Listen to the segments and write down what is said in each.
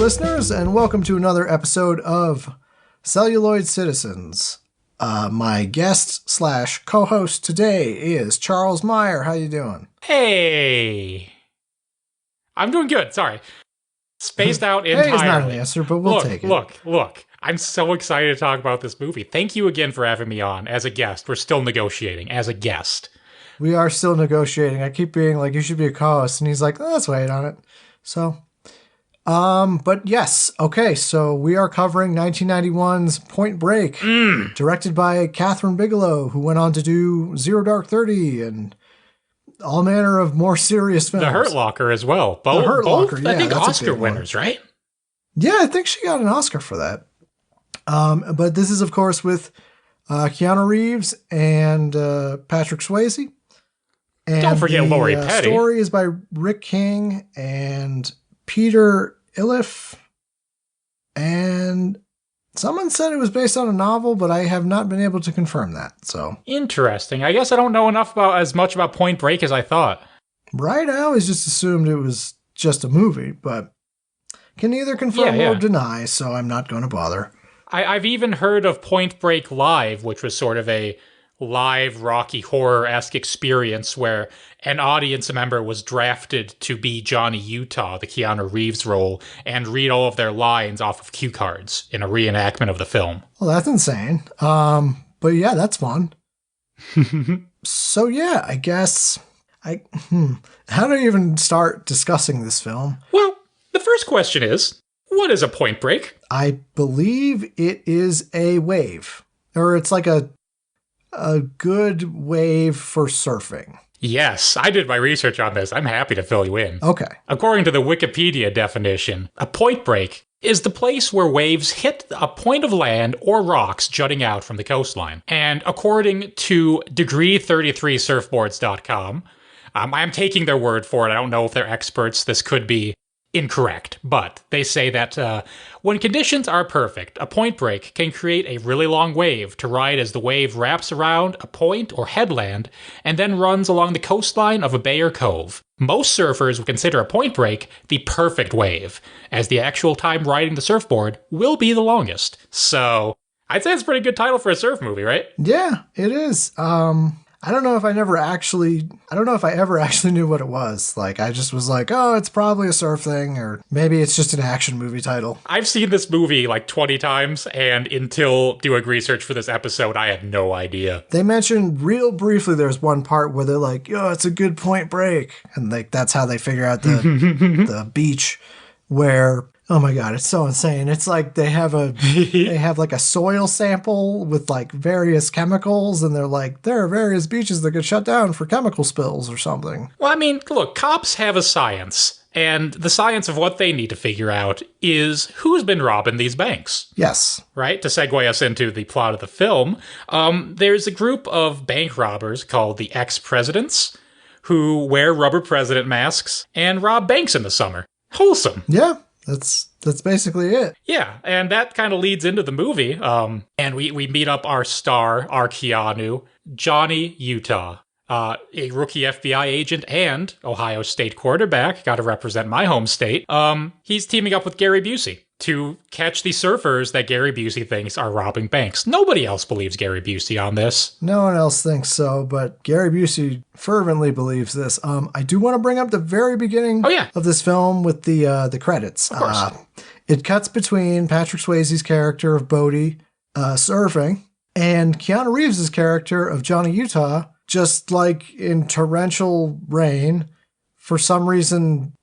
listeners, and welcome to another episode of Celluloid Citizens. My guest / co-host today is Charles Meyer. How you doing? Hey. I'm doing good, sorry. Spaced out entirely. Hey is not an answer, but we'll take it. Look. I'm so excited to talk about this movie. Thank you again for having me on as a guest. We're still negotiating as a guest. We are still negotiating. I keep being like, you should be a co-host. And he's like, let's wait on it. So, but yes. Okay. So we are covering 1991's Point Break, directed by Catherine Bigelow, who went on to do Zero Dark 30 and all manner of more serious films. The Hurt Locker as well. The Hurt Locker, yeah. I think Oscar winners, right? Yeah, I think she got an Oscar for that. But this is, of course, with Keanu Reeves and Patrick Swayze. And don't forget Lori Petty. The story is by Rick King and Peter Iliff. And someone said it was based on a novel, but I have not been able to confirm that. So interesting. I guess I don't know as much about Point Break as I thought. Right, I always just assumed it was just a movie, but can neither confirm or deny, so I'm not going to bother. I've even heard of Point Break Live, which was sort of a live Rocky Horror-esque experience where an audience member was drafted to be Johnny Utah, the Keanu Reeves role, and read all of their lines off of cue cards in a reenactment of the film. Well, that's insane. But yeah, that's fun. So yeah, I guess how do you even start discussing this film? Well, the first question is, what is a point break? I believe it is a wave, or it's like a good wave for surfing. Yes, I did my research on this. I'm happy to fill you in. Okay. According to the Wikipedia definition, a point break is the place where waves hit a point of land or rocks jutting out from the coastline. And according to degree33surfboards.com, I'm taking their word for it. I don't know if they're experts. This could be incorrect, but they say that when conditions are perfect, a point break can create a really long wave to ride as the wave wraps around a point or headland and then runs along the coastline of a bay or cove. Most surfers would consider a point break the perfect wave, as the actual time riding the surfboard will be the longest. So I'd say it's a pretty good title for a surf movie, right? Yeah, it is. I don't know if I ever actually knew what it was. Like, I just was like, oh, it's probably a surf thing, or maybe it's just an action movie title. I've seen this movie like 20 times, and until doing research for this episode, I had no idea. They mentioned real briefly there's one part where they're like, oh, it's a good point break. And like that's how they figure out the beach where... Oh my God, it's so insane. It's like they have like a soil sample with like various chemicals, and they're like, there are various beaches that get shut down for chemical spills or something. Well, I mean, look, cops have a science, and the science of what they need to figure out is who's been robbing these banks. Yes. Right? To segue us into the plot of the film, there's a group of bank robbers called the Ex-Presidents who wear rubber president masks and rob banks in the summer. Wholesome. Yeah. That's basically it. Yeah, and that kind of leads into the movie. And we meet up our star, our Keanu, Johnny Utah, a rookie FBI agent and Ohio State quarterback. Got to represent my home state. He's teaming up with Gary Busey to catch the surfers that Gary Busey thinks are robbing banks. Nobody else believes Gary Busey on this. No one else thinks so, but Gary Busey fervently believes this. I do want to bring up the very beginning of this film with the credits. Of course. It cuts between Patrick Swayze's character of Bodie surfing and Keanu Reeves' character of Johnny Utah, just like in torrential rain, for some reason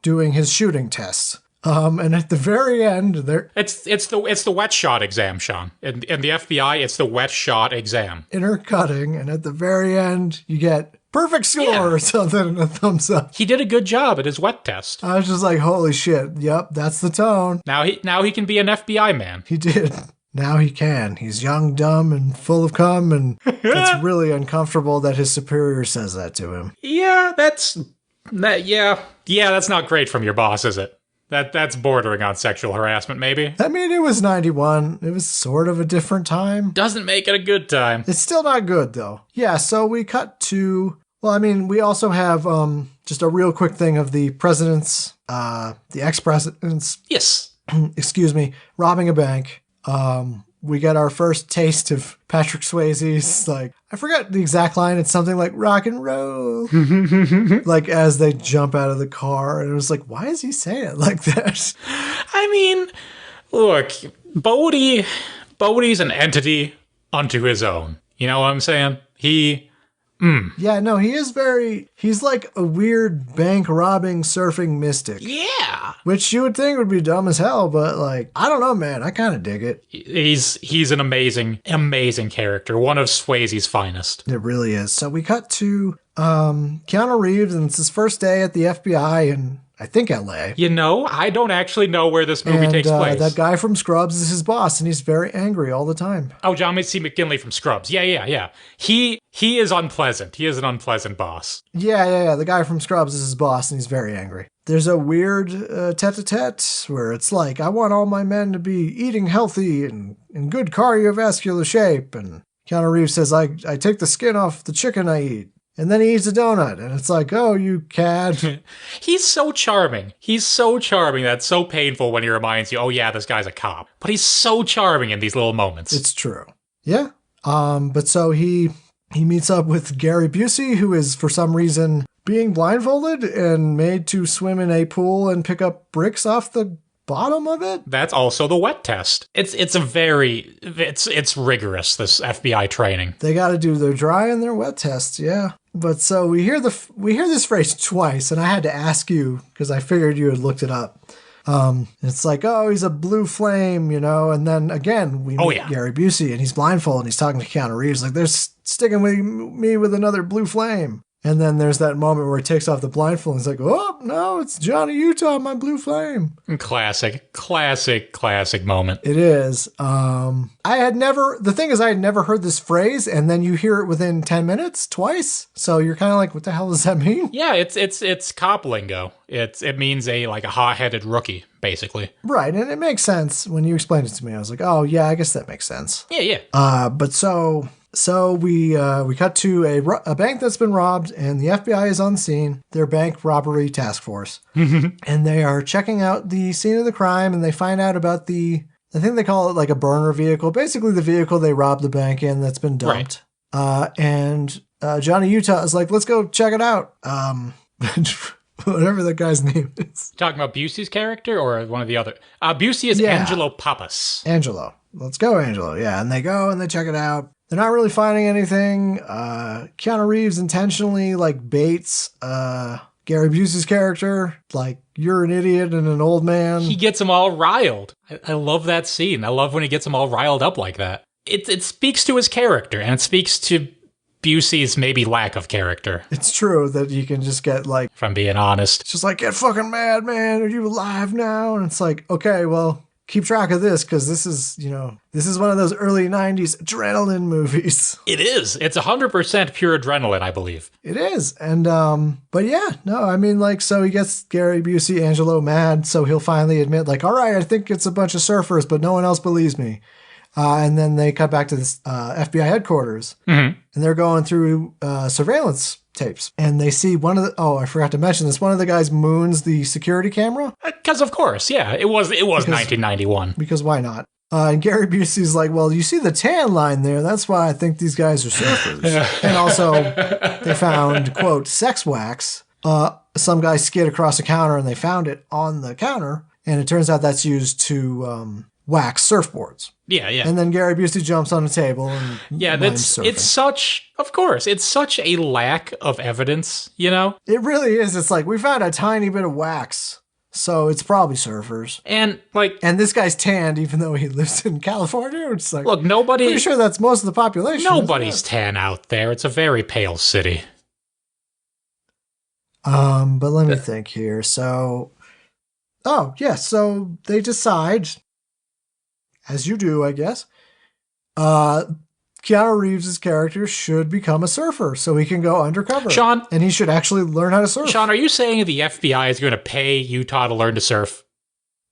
doing his shooting tests. And at the very end, it's the wet shot exam, Sean. In the FBI, it's the wet shot exam. Intercutting, and at the very end, you get perfect score or something, and a thumbs up. He did a good job at his wet test. I was just like, holy shit! Yep, that's the tone. Now he can be an FBI man. He did. Now he can. He's young, dumb, and full of cum, and it's really uncomfortable that his superior says that to him. Yeah, that's not great from your boss, is it? That's bordering on sexual harassment, maybe. I mean, it was 91. It was sort of a different time. Doesn't make it a good time. It's still not good, though. Yeah, so we cut to... Well, I mean, we also have just a real quick thing of the president's, the ex-president's, Yes. excuse me, robbing a bank. We get our first taste of Patrick Swayze's, like, I forgot the exact line. It's something like rock and roll. Like, as they jump out of the car. And it was like, why is he saying it like that? I mean, look, Bodhi's an entity unto his own. You know what I'm saying? Yeah, no, he's like a weird bank robbing surfing mystic. Yeah. Which you would think would be dumb as hell, but like, I don't know, man. I kind of dig it. He's an amazing character. One of Swayze's finest. It really is. So we cut to Keanu Reeves, and it's his first day at the FBI in, I think, LA. You know, I don't actually know where this movie takes place. That guy from Scrubs is his boss, and he's very angry all the time. Oh, John C. McGinley from Scrubs. Yeah. He is unpleasant. He is an unpleasant boss. Yeah. The guy from Scrubs is his boss, and he's very angry. There's a weird tete-a-tete where it's like, I want all my men to be eating healthy and in good cardiovascular shape. And Keanu Reeves says, I take the skin off the chicken I eat. And then he eats a donut, and it's like, oh, you cad. He's so charming. That's so painful when he reminds you, oh yeah, this guy's a cop. But he's so charming in these little moments. It's true. Yeah. But so he meets up with Gary Busey, who is, for some reason, being blindfolded and made to swim in a pool and pick up bricks off the bottom of it. That's also the wet test. It's rigorous, this FBI training. They got to do their dry and their wet tests, yeah. But so we hear this phrase twice, and I had to ask you because I figured you had looked it up. It's like, oh, he's a blue flame, you know, and then again we meet Gary Busey, and he's blindfolded, and he's talking to Keanu Reeves like, they're sticking with me with another blue flame. And then there's that moment where he takes off the blindfold and he's like, oh, no, it's Johnny Utah, my blue flame. Classic moment. It is. The thing is, I had never heard this phrase, and then you hear it within 10 minutes twice. So you're kind of like, what the hell does that mean? Yeah, it's cop lingo. It means a hot-headed rookie, basically. Right, and it makes sense when you explained it to me. I was like, oh, yeah, I guess that makes sense. Yeah. But So we cut to a bank that's been robbed, and the FBI is on scene, their bank robbery task force. And they are checking out the scene of the crime, and they find out about I think they call it like a burner vehicle, basically the vehicle they robbed the bank in that's been dumped. Right. And Johnny Utah is like, let's go check it out. Whatever that guy's name is. Talking about Busey's character or one of the other? Busey is Angelo Pappas. Angelo. Let's go, Angelo. Yeah, and they go and they check it out. They're not really finding anything. Keanu Reeves intentionally baits Gary Busey's character. Like, you're an idiot and an old man. He gets them all riled. I love that scene. I love when he gets them all riled up like that. It speaks to his character, and it speaks to Busey's maybe lack of character. It's true that you can just get if I'm being honest. It's just like, get fucking mad, man. Are you alive now? And it's like, okay, well, keep track of this because this is one of those early 90s adrenaline movies. It is. It's 100% pure adrenaline, I believe. It is. And, but yeah, no, I mean, so he gets Gary Busey, Angelo mad, so he'll finally admit, all right, I think it's a bunch of surfers, but no one else believes me. And then they cut back to this FBI headquarters, and they're going through surveillance tapes, and they see I forgot to mention this, one of the guys moons the security camera. Because of course, yeah, it was 1991. Because why not? And Gary Busey's like, well, you see the tan line there, that's why I think these guys are surfers. And also, they found, quote, sex wax. Some guy skid across the counter, and they found it on the counter, and it turns out that's used to wax surfboards. Yeah. And then Gary Busey jumps on the table and it's such a lack of evidence, you know? It really is. It's like, we found a tiny bit of wax, so it's probably surfers. And this guy's tanned even though he lives in California. It's like, look, pretty sure that's most of the population. Nobody's tan out there. It's a very pale city. But let me think here. So they decide, as you do, I guess, Keanu Reeves' character should become a surfer so he can go undercover. Sean. And he should actually learn how to surf. Sean, are you saying the FBI is going to pay Utah to learn to surf?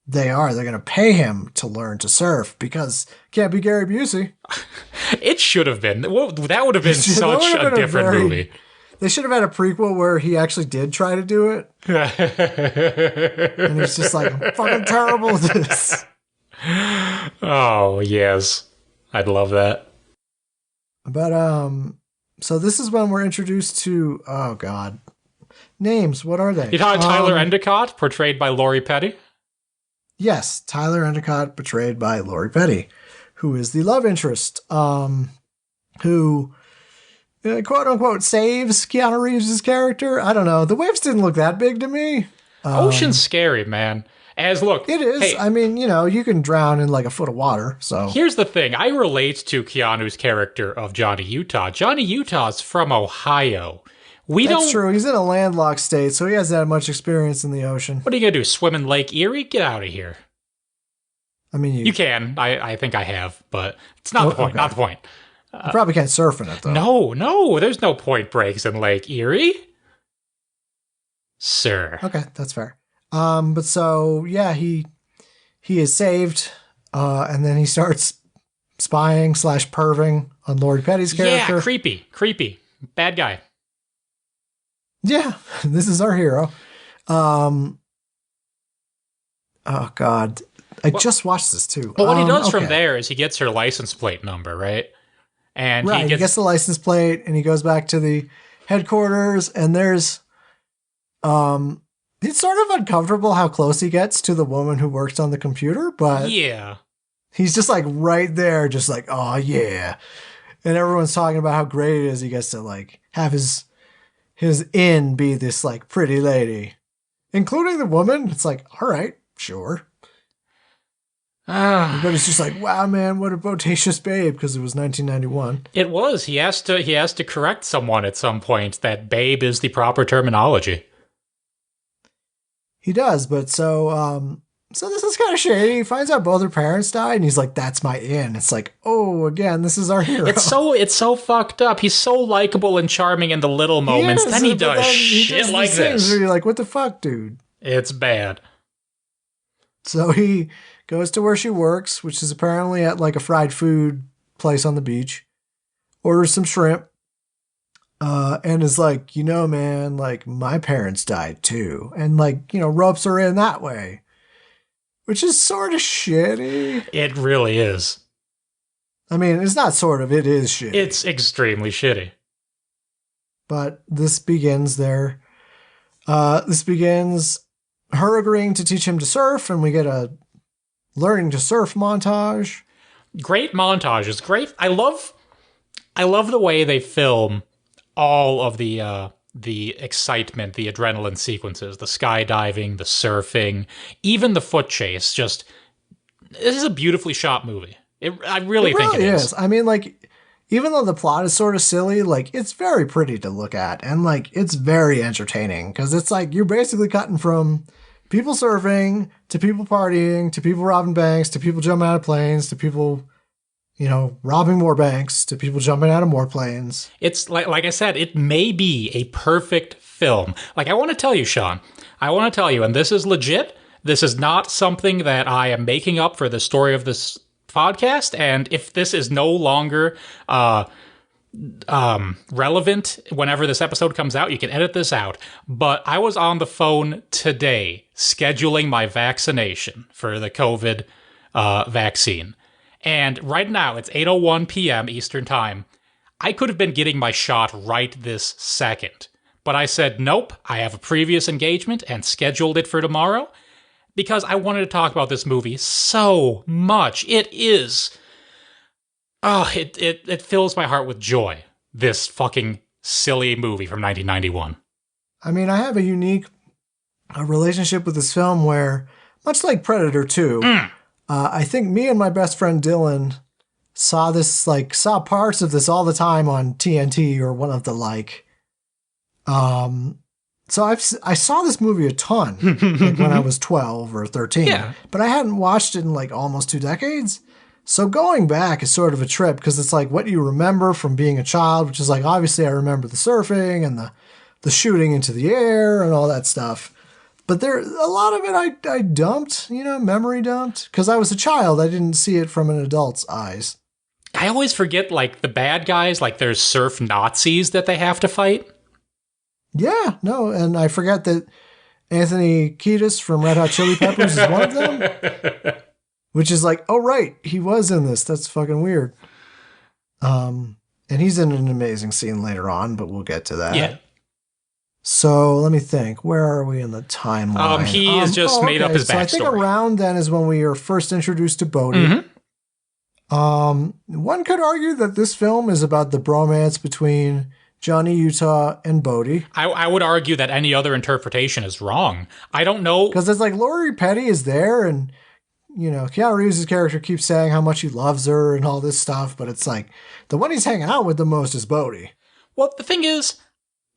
They are. They're going to pay him to learn to surf because it can't be Gary Busey. It should have been. Well, that would have been such a different movie. They should have had a prequel where he actually did try to do it. And he's just like, I'm fucking terrible at this. Oh, yes. I'd love that. But, so this is when we're introduced to, oh God. Names, what are they? You talking Tyler Endicott, portrayed by Lori Petty? Yes, Tyler Endicott, portrayed by Lori Petty, who is the love interest, who, quote unquote, saves Keanu Reeves' character. I don't know. The waves didn't look that big to me. Ocean's scary, man. Look, it is. Hey, I mean, you can drown in like a foot of water. So here's the thing. I relate to Keanu's character of Johnny Utah. Johnny Utah's from Ohio. That's true. He's in a landlocked state, so he hasn't had much experience in the ocean. What are you going to do? Swim in Lake Erie? Get out of here. I mean, you can. I think I have, but it's not the point. Okay. Not the point. You probably can't surf in it, though. No. There's no point breaks in Lake Erie. Sir. Okay, that's fair. But so, yeah, he is saved, and then he starts spying / perving on Lori Petty's character. Yeah, creepy. Bad guy. Yeah, this is our hero. Oh, God. I just watched this, too. Well, what he does from there is he gets her license plate number, right? And he gets the license plate, and he goes back to the headquarters, and there's... It's sort of uncomfortable how close he gets to the woman who works on the computer, but... Yeah. He's just, like, right there, just like, oh, yeah. And everyone's talking about how great it is he gets to, like, have his in be this, like, pretty lady. Including the woman. It's like, all right, sure. But it's just like, wow, man, what a bodacious babe, because it was 1991. It was. He has to correct someone at some point that babe is the proper terminology. He does, but so this is kind of shady. He finds out both her parents died, and he's like, that's my in. It's like, oh, again, this is our hero. It's so fucked up. He's so likable and charming in the little moments. Then he does shit like this. Where you're like, what the fuck, dude? It's bad. So he goes to where she works, which is apparently at like a fried food place on the beach, orders some shrimp, and is like, man, like my parents died too. And like, ropes her in that way, which is sort of shitty. It really is. I mean, it's not sort of, it is shitty. It's extremely shitty. But this begins her agreeing to teach him to surf, and we get a learning to surf montage. Great montages. Great. I love the way they film all of the excitement, the adrenaline sequences, the skydiving, the surfing, even the foot chase. This is a beautifully shot movie. I really think it is. I mean, like, even though the plot is sort of silly, like, it's very pretty to look at, and like, it's very entertaining, because it's like you're basically cutting from people surfing to people partying to people robbing banks to people jumping out of planes to people, robbing more banks to people jumping out of more planes. It's like I said, it may be a perfect film. Like, I want to tell you, Sean, and this is legit. This is not something that I am making up for the story of this podcast. And if this is no longer relevant whenever this episode comes out, you can edit this out. But I was on the phone today scheduling my vaccination for the COVID vaccine. And right now, it's 8:01 p.m. Eastern Time. I could have been getting my shot right this second. But I said, nope, I have a previous engagement and scheduled it for tomorrow because I wanted to talk about this movie so much. It is... it fills my heart with joy, this fucking silly movie from 1991. I mean, I have a unique relationship with this film where, much like Predator 2, I think me and my best friend Dylan saw parts of this all the time on TNT or one of the like. So I saw this movie a ton like when I was 12 or 13, but I hadn't watched it in like almost 2 decades. So going back is sort of a trip because it's like what you remember from being a child, which is like, obviously I remember the surfing and the shooting into the air and all that stuff. But there, a lot of it I dumped, memory dumped, because I was a child. I didn't see it from an adult's eyes. I always forget, like, the bad guys, like there's surf Nazis that they have to fight. Yeah, no, and I forget that Anthony Kiedis from Red Hot Chili Peppers is one of them, which is like, oh right, he was in this. That's fucking weird. And he's in an amazing scene later on, but we'll get to that. Yeah. So let me think. Where are we in the timeline? He has just made up his backstory. So I think around then is when we are first introduced to Bodhi. One could argue that this film is about the bromance between Johnny Utah and Bodhi. I would argue that any other interpretation is wrong. I don't know. Because it's like Lori Petty is there, and, you know, Keanu Reeves' character keeps saying how much he loves her and all this stuff, but it's like the one he's hanging out with the most is Bodhi. Well, the thing is,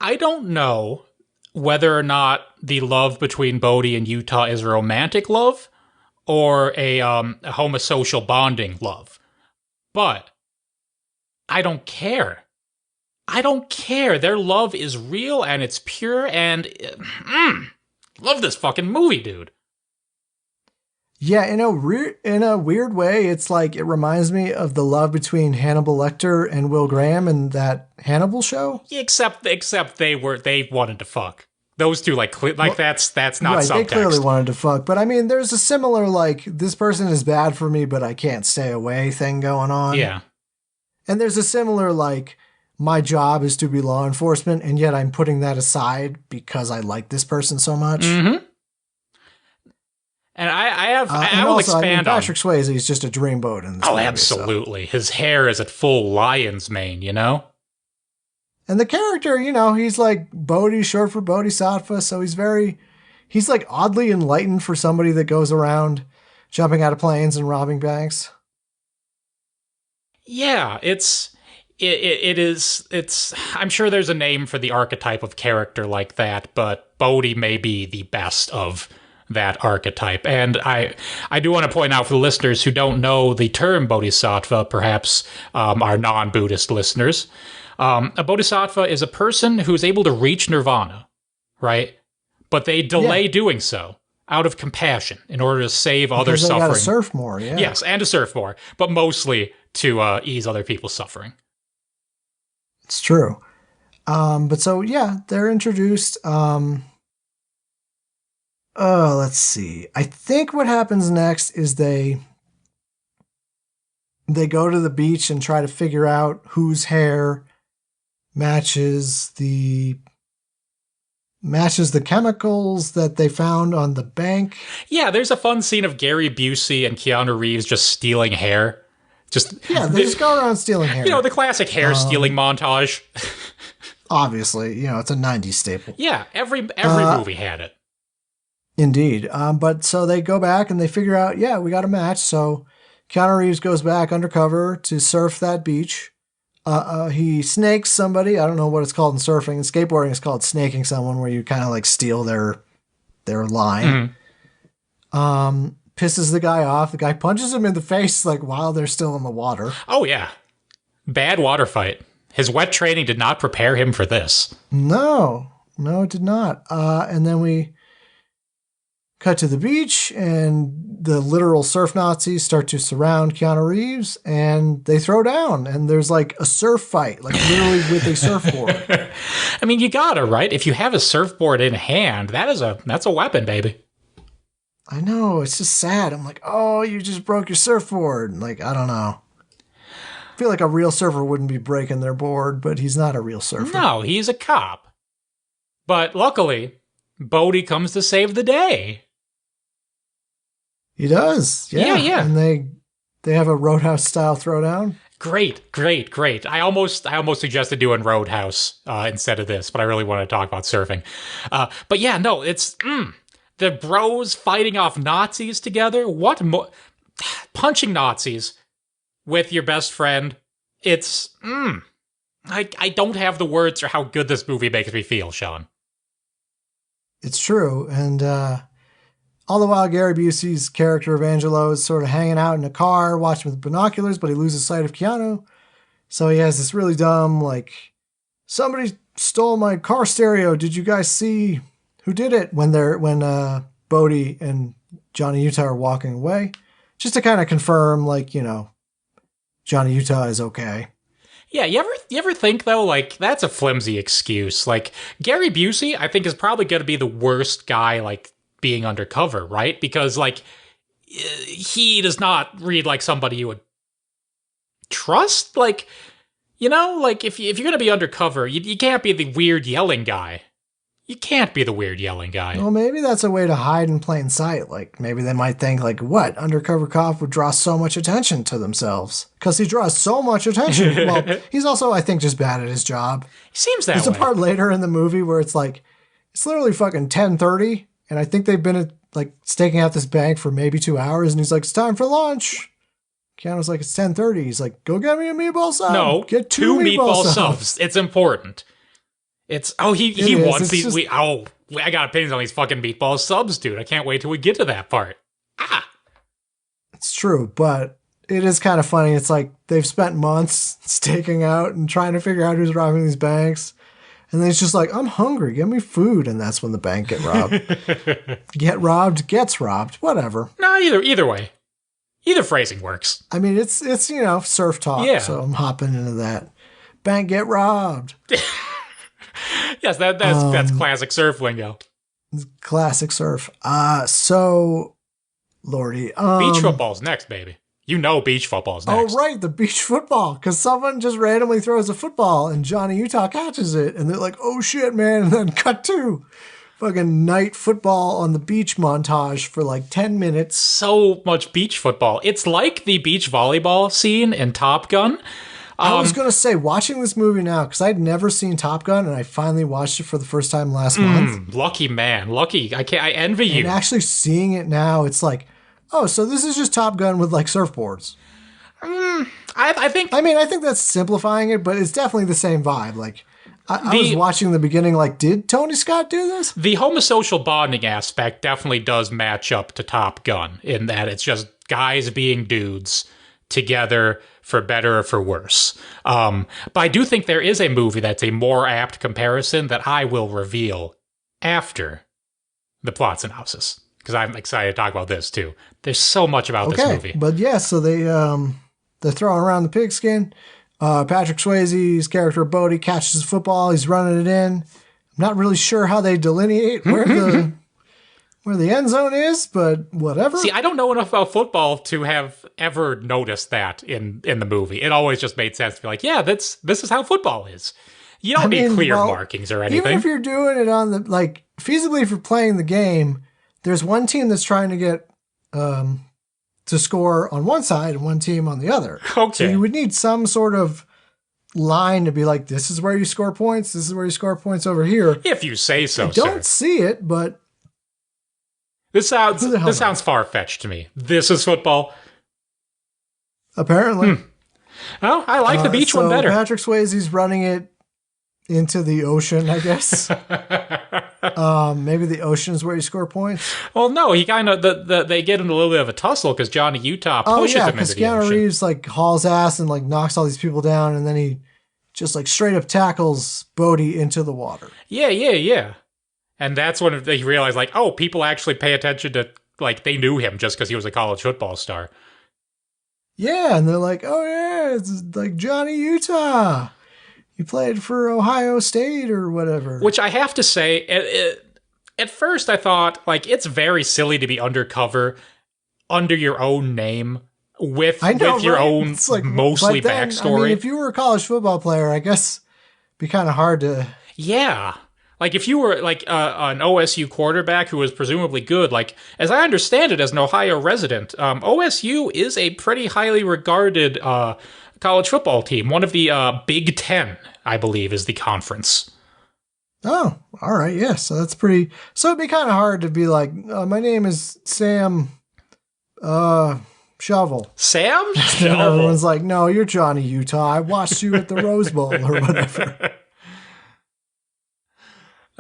I don't know whether or not the love between Bodhi and Utah is a romantic love or a homosocial bonding love. But I don't care. I don't care. Their love is real and it's pure and love this fucking movie, dude. Yeah, in a weird way, it's like it reminds me of the love between Hannibal Lecter and Will Graham in that Hannibal show. Except they wanted to fuck. Those two that's not right, subtext. They clearly wanted to fuck, but I mean, there's a similar like this person is bad for me, but I can't stay away thing going on. Yeah, and there's a similar like my job is to be law enforcement, and yet I'm putting that aside because I like this person so much. Mm-hmm. And I will also, expand on Patrick Swayze is just a dreamboat in this movie. Absolutely. So. His hair is at full lion's mane, you know? And the character, you know, he's like Bodhi, short for Bodhisattva, so he's like oddly enlightened for somebody that goes around jumping out of planes and robbing banks. Yeah, it is, I'm sure there's a name for the archetype of character like that, but Bodhi may be the best of that archetype. And I do want to point out for the listeners who don't know the term bodhisattva, perhaps our non-Buddhist listeners, a bodhisattva is a person who's able to reach nirvana, right? But they delay doing so out of compassion in order to save other suffering. Because they gotta surf more, yeah. Yes, and to surf more, but mostly to ease other people's suffering. It's true. But so, yeah, they're introduced. Let's see. I think what happens next is they go to the beach and try to figure out whose hair matches the chemicals that they found on the bank. Yeah, there's a fun scene of Gary Busey and Keanu Reeves just stealing hair. They just go around stealing hair. You know, the classic hair stealing montage. Obviously, you know, it's a 90s staple. Yeah, every movie had it. Indeed. But so they go back and they figure out, yeah, we got a match. So Keanu Reeves goes back undercover to surf that beach. He snakes somebody. I don't know what it's called in surfing. In skateboarding, it's called snaking someone, where you kind of like steal their line. Mm-hmm. Pisses the guy off. The guy punches him in the face like while they're still in the water. Oh, yeah. Bad water fight. His wet training did not prepare him for this. No, it did not. And then we cut to the beach, and the literal surf Nazis start to surround Keanu Reeves, and they throw down, and there's like a surf fight, like literally with a surfboard. I mean, you gotta, right? If you have a surfboard in hand, that's a weapon, baby. I know, it's just sad. I'm like, oh, you just broke your surfboard. Like, I don't know. I feel like a real surfer wouldn't be breaking their board, but he's not a real surfer. No, he's a cop. But luckily, Bodhi comes to save the day. He does, yeah. And they have a Roadhouse style throwdown. Great. I almost suggested doing Roadhouse instead of this, but I really want to talk about surfing. But yeah, no, it's the bros fighting off Nazis together. Punching Nazis with your best friend. It's I don't have the words for how good this movie makes me feel, Sean. It's true, and all the while, Gary Busey's character of Angelo is sort of hanging out in a car, watching with binoculars, but he loses sight of Keanu. So he has this really dumb, like, somebody stole my car stereo. Did you guys see who did it? When Bodhi and Johnny Utah are walking away, just to kind of confirm, like, you know, Johnny Utah is okay. Yeah, you ever think though, like that's a flimsy excuse. Like Gary Busey, I think is probably going to be the worst guy like being undercover, right? Because like he does not read like somebody you would trust. Like like if you're going to be undercover, you can't be the weird yelling guy. You can't be the weird yelling guy. Well, maybe that's a way to hide in plain sight. Like, maybe they might think, like, what? Undercover cop would draw so much attention to themselves. Because he draws so much attention. Well, he's also, I think, just bad at his job. He seems that way. There's a part later in the movie where it's like, it's literally fucking 10:30, and I think they've been at, like, staking out this bank for maybe 2 hours, and he's like, it's time for lunch. Keanu's like, it's 10:30. He's like, go get me a meatball sub. No, get two meatball subs. It's important. It's he wants these. I got opinions on these fucking meatball subs, dude. I can't wait till we get to that part. It's true, but it is kind of funny. It's like they've spent months staking out and trying to figure out who's robbing these banks, and then it's just like, I'm hungry, give me food, and that's when the bank get robbed. Get robbed, gets robbed, whatever. No, either way, either phrasing works. I mean, it's surf talk, yeah. So I'm hopping into that. Bank get robbed. Yes, that's classic surf lingo. Classic surf. So, Lordy. Beach football's next, baby. You know beach football's next. Oh, right, the beach football. Because someone just randomly throws a football and Johnny Utah catches it. And they're like, oh shit, man. And then cut to fucking night football on the beach montage for like 10 minutes. So much beach football. It's like the beach volleyball scene in Top Gun. I was going to say, watching this movie now, because I'd never seen Top Gun, and I finally watched it for the first time last month. Lucky man. Lucky. I envy you. And actually seeing it now, it's like, oh, so this is just Top Gun with, like, surfboards. I think... I mean, I think that's simplifying it, but it's definitely the same vibe. Like, I was watching the beginning, like, did Tony Scott do this? The homosocial bonding aspect definitely does match up to Top Gun, in that it's just guys being dudes together for better or for worse. But I do think there is a movie that's a more apt comparison that I will reveal after the plot synopsis, because I'm excited to talk about this too. There's so much about this movie. But yeah, so they're throwing around the pigskin. Patrick Swayze's character Bodie catches the football. He's running it in. I'm not really sure how they delineate where the end zone is, but whatever. See, I don't know enough about football to have ever noticed that in the movie. It always just made sense to be like, yeah, this is how football is. You don't need clear markings or anything. Even if you're doing it on the, like, feasibly if you're playing the game, there's one team that's trying to get to score on one side and one team on the other. Okay. So you would need some sort of line to be like, this is where you score points, this is where you score points over here. If you say so, I don't see it, but... This sounds far-fetched to me. This is football. Apparently. Well, I like the beach one better. Patrick Swayze's running it into the ocean, I guess. Maybe the ocean is where you score points. Well, no, he kind of they get into a little bit of a tussle because Johnny Utah pushes him into the ocean. Keanu Reeves like hauls ass and like knocks all these people down, and then he just like straight up tackles Bodie into the water. Yeah. And that's when they realized, like, oh, people actually pay attention to, like, they knew him just because he was a college football star. Yeah, and they're like, oh, yeah, it's like Johnny Utah. He played for Ohio State or whatever. Which I have to say, at first I thought, like, it's very silly to be undercover under your own name with your own like, mostly backstory. I mean, if you were a college football player, I guess it'd be kind of hard to... Yeah. Like, if you were, like, an OSU quarterback who was presumably good, like, as I understand it as an Ohio resident, OSU is a pretty highly regarded college football team. One of the Big Ten, I believe, is the conference. Oh, all right, yeah. So that's pretty... So it'd be kind of hard to be like, my name is Sam Shovel. Sam Shovel? And everyone's like, no, you're Johnny Utah. I watched you at the Rose Bowl or whatever.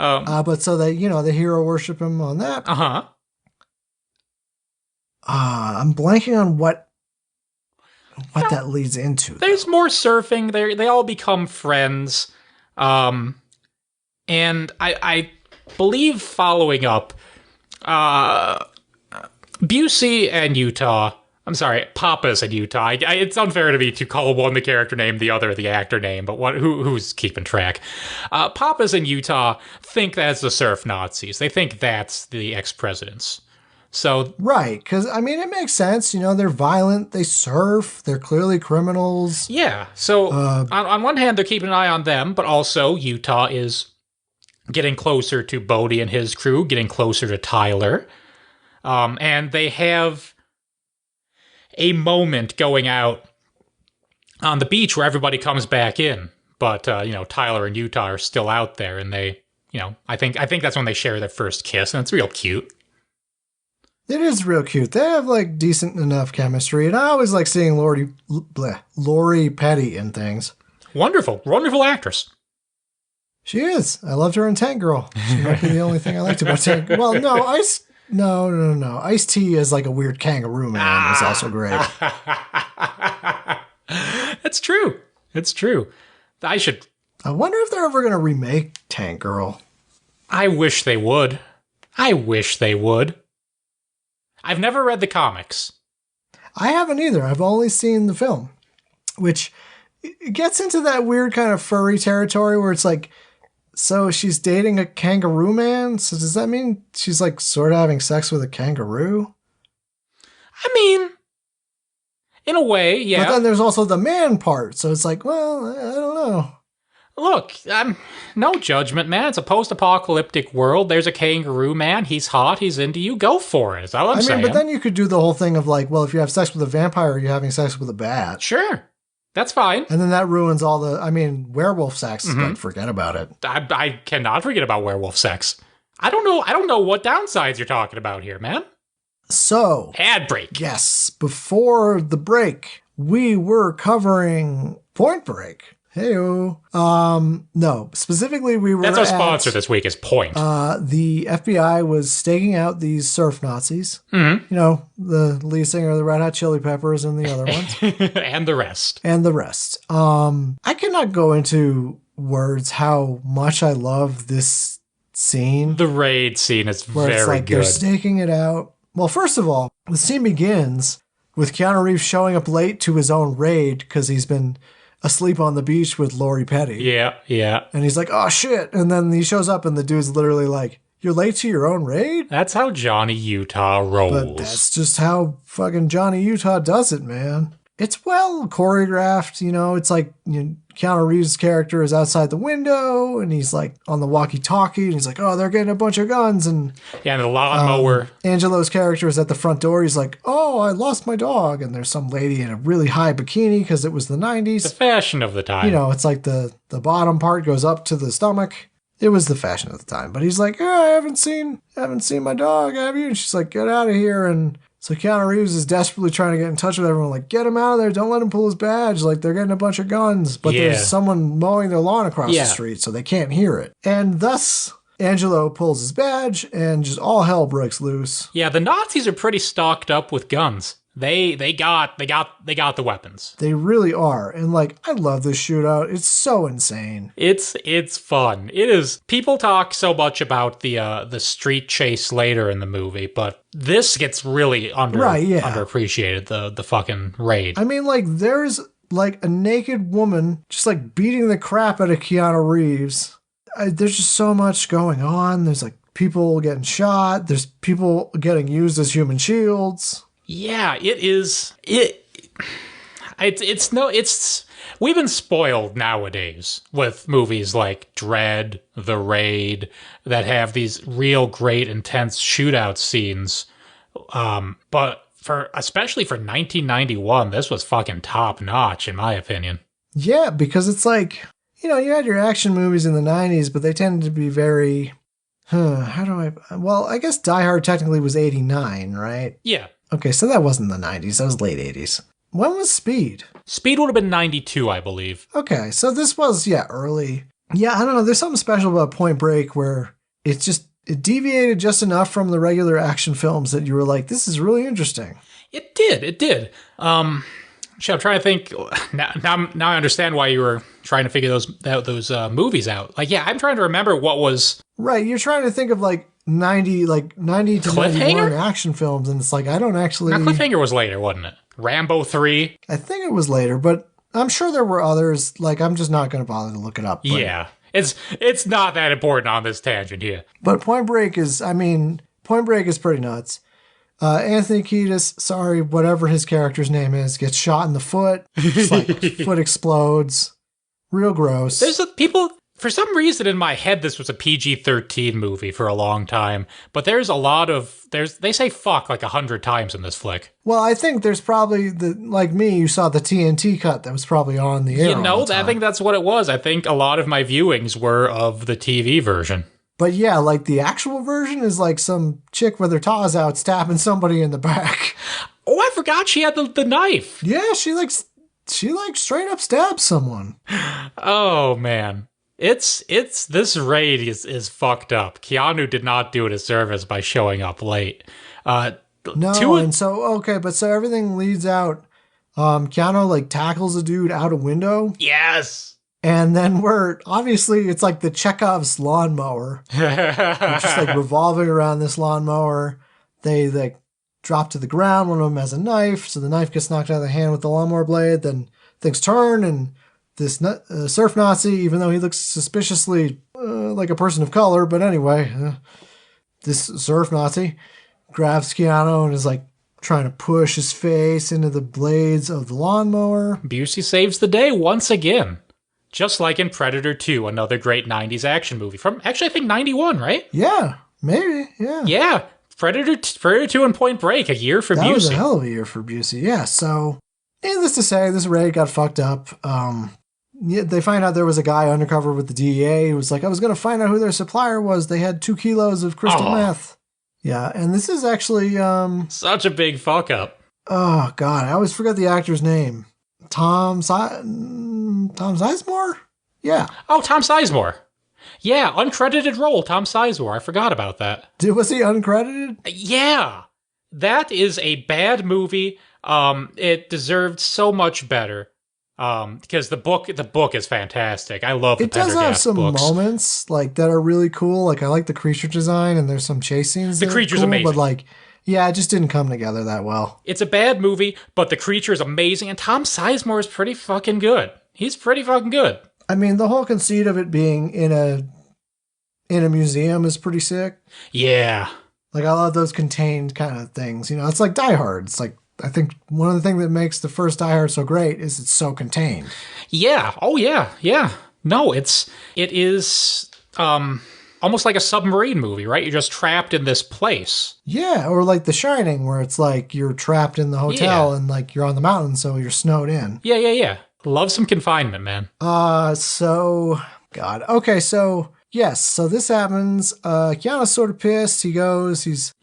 But so they hero worship him on that. Uh-huh. I'm blanking on what that leads into. There's more surfing. They all become friends. And I believe following up, Busey and Utah, I'm sorry, Papa's in Utah. It's unfair to me to call one the character name, the other the actor name, but who's keeping track? Papa's in Utah think that's the surf Nazis. They think that's the ex-presidents. So right, because I mean, it makes sense. You know, they're violent, they surf, they're clearly criminals. yeah. So on one hand, they're keeping an eye on them, but also Utah is getting closer to Bodie and his crew, getting closer to Tyler, and they have a moment going out on the beach where everybody comes back in, but Tyler and Utah are still out there, and they, I think that's when they share their first kiss, and it's real cute. It is real cute. They have like decent enough chemistry, and I always like seeing Lori Petty in things. Wonderful actress. She is. I loved her in Tank Girl. She might be the only thing I liked about Tank. Well, no, No. Ice-T as like a weird kangaroo man is also great. That's true. It's true. I wonder if they're ever going to remake Tank Girl. I wish they would. I've never read the comics. I haven't either. I've only seen the film, which it gets into that weird kind of furry territory where it's like, so she's dating a kangaroo man? So does that mean she's like sort of having sex with a kangaroo? I mean, in a way, yeah. But then there's also the man part. So it's like, well, I don't know. Look, no judgment, man. It's a post-apocalyptic world. There's a kangaroo man. He's hot. He's into you. Go for it. Is that what I'm saying? But then you could do the whole thing of like, well, if you have sex with a vampire, you're having sex with a bat. Sure. That's fine. And then that ruins all werewolf sex. Mm-hmm. Like, forget about it. I cannot forget about werewolf sex. I don't know what downsides you're talking about here, man. So. Ad break. Yes. Before the break, we were covering Point Break. Hey-o. No, specifically we were That's our sponsor this week is Point. The FBI was staking out these surf Nazis. Mm-hmm. You know, the lead singer of the Red Hot Chili Peppers and the other ones. And the rest. I cannot go into words how much I love this scene. The raid scene is very it's like good. They're staking it out. Well, first of all, the scene begins with Keanu Reeves showing up late to his own raid because he's been asleep on the beach with Lori Petty. Yeah. And he's like, oh, shit. And then he shows up and the dude's literally like, you're late to your own raid? That's how Johnny Utah rolls. But that's just how fucking Johnny Utah does it, man. It's well choreographed, it's like Keanu Reeves' character is outside the window and he's like on the walkie-talkie and he's like, oh, they're getting a bunch of guns. And yeah, and the lawnmower. Angelo's character is at the front door. He's like, oh, I lost my dog. And there's some lady in a really high bikini because it was the 90s. The fashion of the time. It's like the bottom part goes up to the stomach. It was the fashion of the time. But he's like, I haven't seen my dog, have you? And she's like, get out of here. And so Keanu Reeves is desperately trying to get in touch with everyone, like, get him out of there. Don't let him pull his badge. Like, they're getting a bunch of guns. But there's someone mowing their lawn across the street, so they can't hear it. And thus, Angelo pulls his badge, and just all hell breaks loose. Yeah, the Nazis are pretty stocked up with guns. They got the weapons. They really are. And like, I love this shootout. It's so insane. It's fun. It is. People talk so much about the street chase later in the movie, but this gets really underappreciated, the fucking raid. I mean, like, there's like a naked woman just like beating the crap out of Keanu Reeves. There's just so much going on. There's like people getting shot. There's people getting used as human shields. Yeah, it is. It's we've been spoiled nowadays with movies like Dread, The Raid, that have these real great intense shootout scenes. But especially for 1991, this was fucking top notch in my opinion. Yeah, because it's like, you had your action movies in the 90s, but they tended to be very, I guess Die Hard technically was 89, right? Yeah. Okay, so that wasn't the 90s. That was late 80s. When was Speed? Speed would have been 92, I believe. Okay, so this was, early. Yeah, I don't know. There's something special about Point Break where it deviated just enough from the regular action films that you were like, this is really interesting. It did. I'm trying to think. Now I understand why you were trying to figure those movies out. Like, yeah, I'm trying to remember what was... Right, you're trying to think of 90 to 91 action films, and it's like, I don't actually... Now, Cliffhanger was later, wasn't it? Rambo 3. I think it was later, but I'm sure there were others. Like, I'm just not going to bother to look it up. But, Yeah. It's not that important on this tangent here. But Point Break is pretty nuts. Anthony Kiedis, sorry, whatever his character's name is, gets shot in the foot. Just like foot explodes. Real gross. For some reason in my head, this was a PG-13 movie for a long time, but they say fuck like 100 times in this flick. Well, I think there's probably, like me, you saw the TNT cut that was probably on the air. I think that's what it was. I think a lot of my viewings were of the TV version. But yeah, like the actual version is like some chick with her taw's out stabbing somebody in the back. Oh, I forgot she had the knife. Yeah, she straight up stabs someone. Oh, man. It's this raid is fucked up. Keanu did not do it a service by showing up late. So everything leads out. Keanu like tackles a dude out a window. Yes. And then it's like the Chekhov's lawnmower. It's just like revolving around this lawnmower. They like drop to the ground. One of them has a knife, so the knife gets knocked out of the hand with the lawnmower blade. Then things turn and this surf Nazi, even though he looks suspiciously like a person of color, but anyway, this surf Nazi grabs Keanu and is like trying to push his face into the blades of the lawnmower. Busey saves the day once again. Just like in Predator 2, another great 90s action movie from, actually, I think 91, right? Yeah, maybe, yeah. Yeah, Predator 2 and Point Break, a year for Busey. That was a hell of a year for Busey, yeah. So, needless to say, this raid got fucked up. They find out there was a guy undercover with the DEA who was like, I was going to find out who their supplier was. They had 2 kilos of crystal meth. Yeah, and this is actually... such a big fuck up. Oh, God, I always forget the actor's name. Tom Sizemore? Yeah. Oh, Tom Sizemore. Yeah, uncredited role, Tom Sizemore. I forgot about that. Was he uncredited? Yeah. That is a bad movie. It deserved so much better. Because the book is fantastic. I love the Pendergast books. It does have some moments like that are really cool. Like I like the creature design, and there's some chase scenes. The creature's amazing, but like, yeah, it just didn't come together that well. It's a bad movie, but the creature is amazing, and Tom Sizemore is pretty fucking good. He's pretty fucking good. I mean, the whole conceit of it being in a museum is pretty sick. Yeah, like I love those contained kind of things. You know, it's like Die Hard. It's like, I think one of the things that makes the first Die Hard so great is it's so contained. Yeah. Oh, yeah. Yeah. No, it is almost like a submarine movie, right? You're just trapped in this place. Yeah, or like The Shining, where it's like you're trapped in the hotel and like you're on the mountain, so you're snowed in. Yeah. Love some confinement, man. Okay, so yes, so this happens. Keanu's sort of pissed.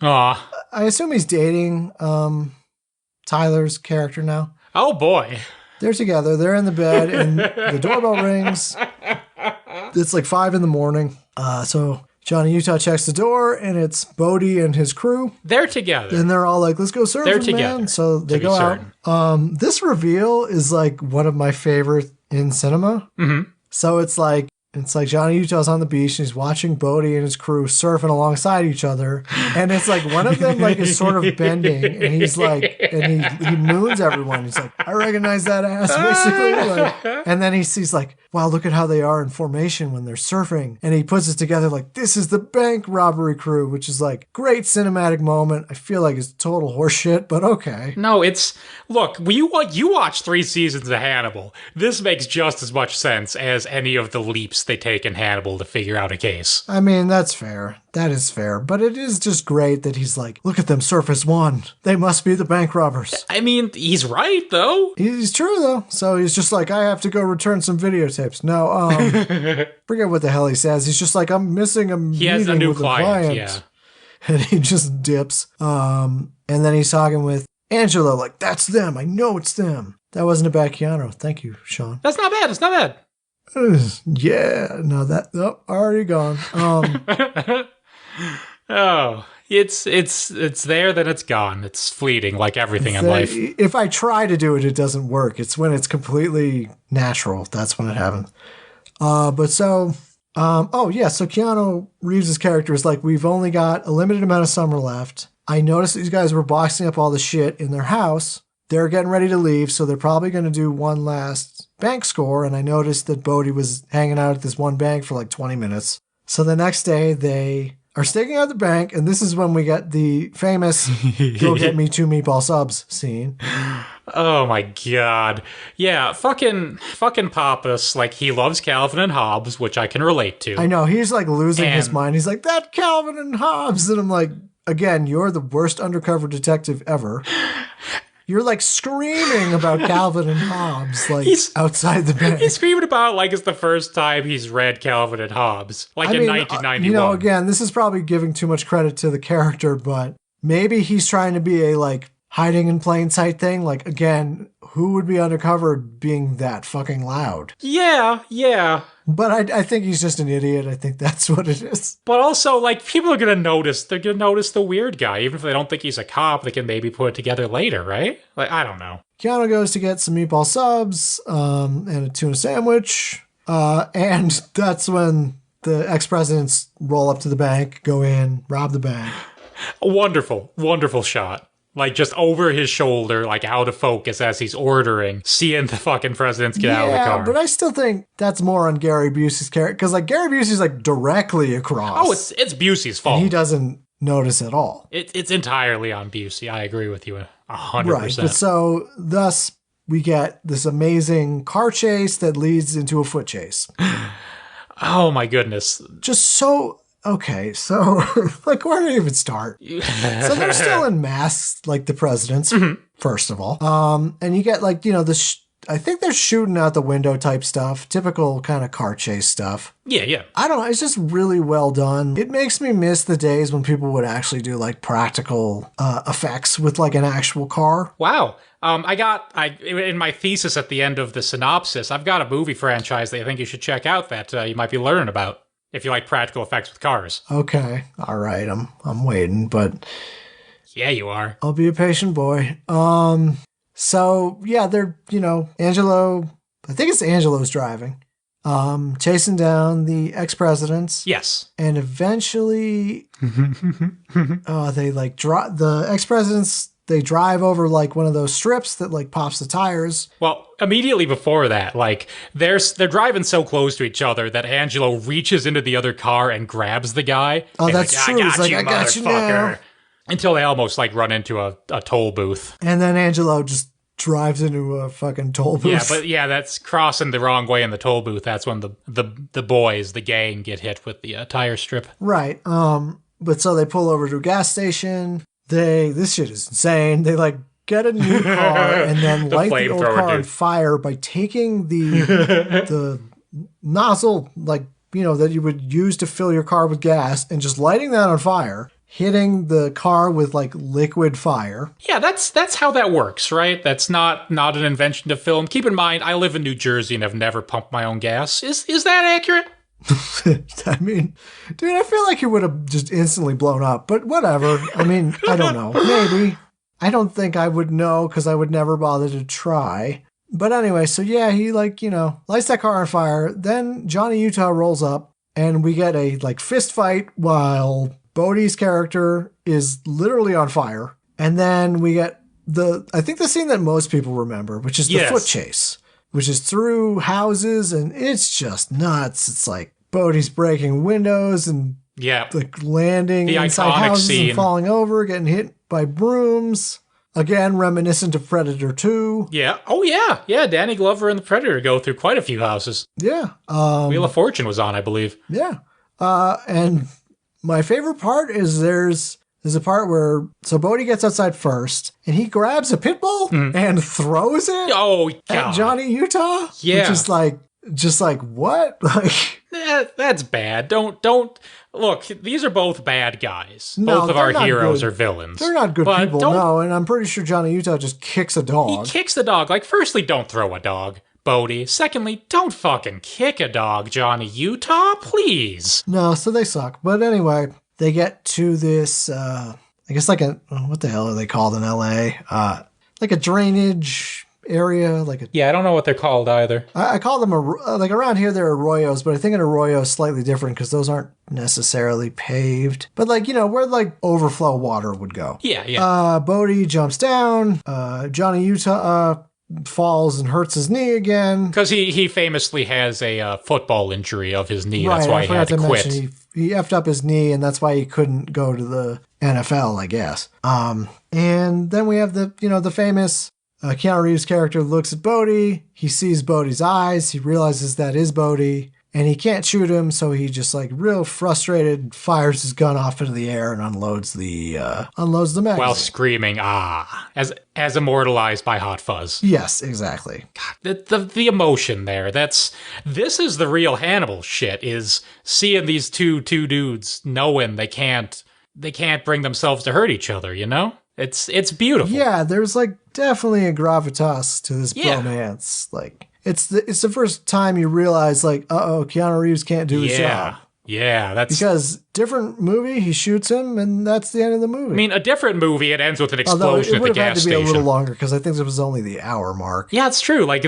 I assume he's dating Tyler's character now. Oh boy. They're together. They're in the bed and the doorbell rings. It's like 5 a.m. So Johnny Utah checks the door and it's Bodie and his crew. They're together. And they're all like, let's go surfing, They're together, man. So they go out. This reveal is like one of my favorite in cinema. Mm-hmm. So it's like Johnny Utah's on the beach and he's watching Bodie and his crew surfing alongside each other. And it's like one of them like is sort of bending and he's like, and he moons everyone. He's like, I recognize that ass, basically. And then he's like, wow, look at how they are in formation when they're surfing. And he puts it together like, this is the bank robbery crew, which is like great cinematic moment. I feel like it's total horseshit, but okay. No, look, you watch 3 seasons of Hannibal. This makes just as much sense as any of the leaps they take in Hannibal to figure out a case. I mean, that's fair. That is fair. But it is just great that he's like, look at them surf as one. They must be the bank robbers. I mean, he's right, though. He's true, though. So he's just like, I have to go return some videotapes. No, forget what the hell he says. He's just like, I'm missing a meeting has a new with client. Yeah. And he just dips. And then he's talking with Angela, like, that's them. I know it's them. That wasn't a bad Keanu. Thank you, Sean. That's not bad. It's not bad. Yeah, no, already gone. Oh, it's there, then it's gone. It's fleeting, like everything in life. If I try to do it, it doesn't work. It's when it's completely natural. That's when it happens. So Keanu Reeves' character is like, we've only got a limited amount of summer left. I noticed these guys were boxing up all the shit in their house. they're getting ready to leave, so they're probably going to do one last bank score. And I noticed that Bodhi was hanging out at this one bank for like 20 minutes. So the next day, they are staking out the bank, and this is when we get the famous "Go get me 2 meatball subs" scene. Oh my god. Yeah, fucking Pappas, like, he loves Calvin and Hobbes, which I can relate to. I know, he's like losing his mind. He's like, that Calvin and Hobbes. And I'm like, again, you're the worst undercover detective ever. You're like screaming about Calvin and Hobbes, like outside the bank. He's screaming about like it's the first time he's read Calvin and Hobbes, like in 1991. You know, again, this is probably giving too much credit to the character, but maybe he's trying to be a like hiding in plain sight thing. Like, again, who would be undercover being that fucking loud? Yeah. But I think he's just an idiot. I think that's what it is. But also, like, people are going to notice. They're going to notice the weird guy. Even if they don't think he's a cop, they can maybe put it together later, right? Like, I don't know. Keanu goes to get some meatball subs and a tuna sandwich. And that's when the ex-presidents roll up to the bank, go in, rob the bank. A wonderful shot. Like, just over his shoulder, like, out of focus as he's ordering, seeing the fucking presidents get out of the car. Yeah, but I still think that's more on Gary Busey's character. Because, like, Gary Busey's, like, directly across. Oh, it's Busey's fault. And he doesn't notice at all. It's entirely on Busey. I agree with you 100%. Right, but so, thus, we get this amazing car chase that leads into a foot chase. Oh, my goodness. Just so... Okay, so, like, where do I even start? So they're still in masks, like the presidents, first of all. And you get, like, you know, I think they're shooting out the window type stuff, typical kind of car chase stuff. Yeah. I don't know, it's just really well done. It makes me miss the days when people would actually do, like, practical effects with, like, an actual car. Wow. In my thesis at the end of the synopsis, I've got a movie franchise that I think you should check out that you might be learning about. If you like practical effects with cars. Okay. All right. I'm waiting, but... Yeah, you are. I'll be a patient boy. So, yeah, they're, you know, Angelo... I think it's Angelo's driving. Chasing down the ex-presidents. Yes. And eventually... they, like, the ex-presidents... They drive over, like, one of those strips that, like, pops the tires. Well, immediately before that, like, they're driving so close to each other that Angelo reaches into the other car and grabs the guy. Oh, that's like, true. He's like, I got you now. Until they almost, like, run into a toll booth. And then Angelo just drives into a fucking toll booth. That's crossing the wrong way in the toll booth. That's when the boys, the gang, get hit with the tire strip. Right. But so they pull over to a gas station. This shit is insane. They, like, get a new car and then light the old car on fire by taking the nozzle, like, you know, that you would use to fill your car with gas and just lighting that on fire, hitting the car with, like, liquid fire. Yeah, that's how that works, right? That's not an invention to film. Keep in mind, I live in New Jersey and have never pumped my own gas. Is that accurate? I mean, dude, I feel like it would have just instantly blown up, but whatever. I mean, I don't know. Maybe. I don't think I would know because I would never bother to try. But anyway, so yeah, he, like, you know, lights that car on fire. Then Johnny Utah rolls up and we get a, like, fist fight while Bodhi's character is literally on fire. And then we get I think the scene that most people remember, which is the foot chase. Which is through houses, and it's just nuts. It's like Bodhi's breaking windows and like landing inside houses scene. And falling over, getting hit by brooms. Again, reminiscent of Predator 2. Yeah. Oh, yeah. Yeah, Danny Glover and the Predator go through quite a few houses. Yeah. Wheel of Fortune was on, I believe. Yeah. And my favorite part is there's a part where, so Bodhi gets outside first, and he grabs a pit bull and throws it at Johnny Utah. Yeah. Which is like, just like, what? Like, that's bad. Don't look, these are both bad guys. No, both of our heroes are villains. They're not good people, no, and I'm pretty sure Johnny Utah just kicks a dog. He kicks the dog. Like, firstly, don't throw a dog, Bodhi. Secondly, don't fucking kick a dog, Johnny Utah, please. No, so they suck. But anyway, they get to this, I guess like what the hell are they called in LA? Like a drainage area, Yeah, I don't know what they're called either. I call them like around here they're arroyos, but I think an arroyo is slightly different because those aren't necessarily paved. But like, where like overflow water would go. Yeah. Bodhi jumps down. Johnny Utah falls and hurts his knee again. Because he famously has a football injury of his knee. That's why he had to quit. He effed up his knee, and that's why he couldn't go to the NFL, I guess. And then we have the famous Keanu Reeves character looks at Bodhi. He sees Bodhi's eyes. He realizes that is Bodhi. And he can't shoot him, so he just like real frustrated fires his gun off into the air and unloads the magazine while screaming as immortalized by Hot Fuzz. Yes, exactly. God, the emotion there. This is the real Hannibal shit. Is seeing these two dudes knowing they can't bring themselves to hurt each other. It's beautiful. Yeah, there's like definitely a gravitas to this bromance. Like. It's the first time you realize, like, Keanu Reeves can't do his job. Yeah, that's... Because different movie, he shoots him, and that's the end of the movie. I mean, a different movie, it ends with an explosion at the gas station. Although it would have had to be a little longer, because I think it was only the hour mark. Yeah, it's true. Like,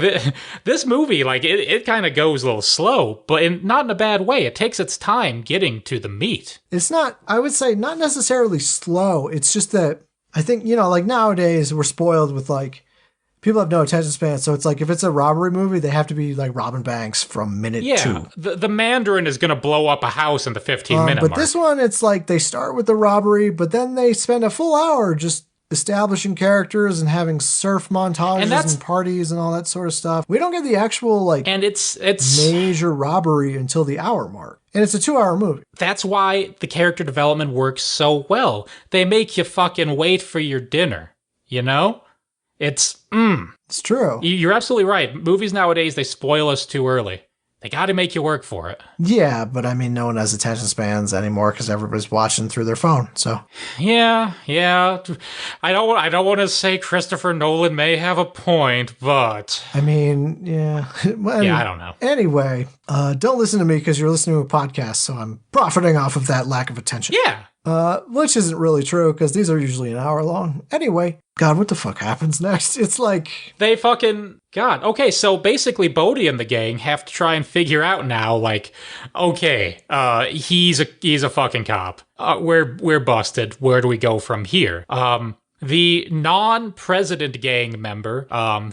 this movie, like, it kind of goes a little slow, but not in a bad way. It takes its time getting to the meat. It's not, I would say, not necessarily slow. It's just that, I think, like, nowadays, we're spoiled with, like, people have no attention span, so it's like if it's a robbery movie, they have to be like robbing banks from minute 2. The Mandarin is going to blow up a house in the 15-minute mark. But this one, it's like they start with the robbery, but then they spend a full hour just establishing characters and having surf montages and parties and all that sort of stuff. We don't get the actual like and it's major robbery until the hour mark. And it's a 2-hour movie. That's why the character development works so well. They make you fucking wait for your dinner, It's true. You're absolutely right. Movies nowadays, they spoil us too early. They got to make you work for it. Yeah, but I mean, no one has attention spans anymore because everybody's watching through their phone. So yeah. I don't want to say Christopher Nolan may have a point, but I mean, yeah. I don't know. Anyway, don't listen to me because you're listening to a podcast, so I'm profiting off of that lack of attention. Yeah. Which isn't really true because these are usually an hour long. Anyway, God, what the fuck happens next? It's like they fucking God. Okay, so basically, Bodhi and the gang have to try and figure out now. Like, okay, he's a fucking cop. We're busted. Where do we go from here? The non-president gang member,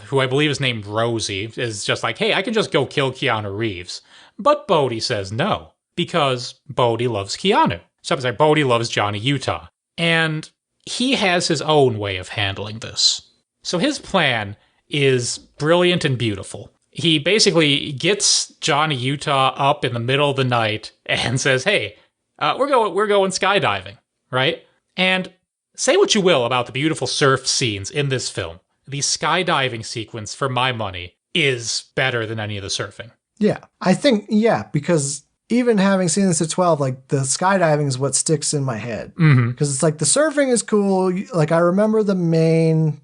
who I believe is named Rosie, is just like, hey, I can just go kill Keanu Reeves. But Bodhi says no because Bodhi loves Keanu. So I'm sorry, Bodhi loves Johnny Utah. And he has his own way of handling this. So his plan is brilliant and beautiful. He basically gets Johnny Utah up in the middle of the night and says, hey, we're going skydiving, right? And say what you will about the beautiful surf scenes in this film. The skydiving sequence, for my money, is better than any of the surfing. Yeah, I think, because even having seen this at 12, like the skydiving is what sticks in my head. Because it's like the surfing is cool. Like I remember the main,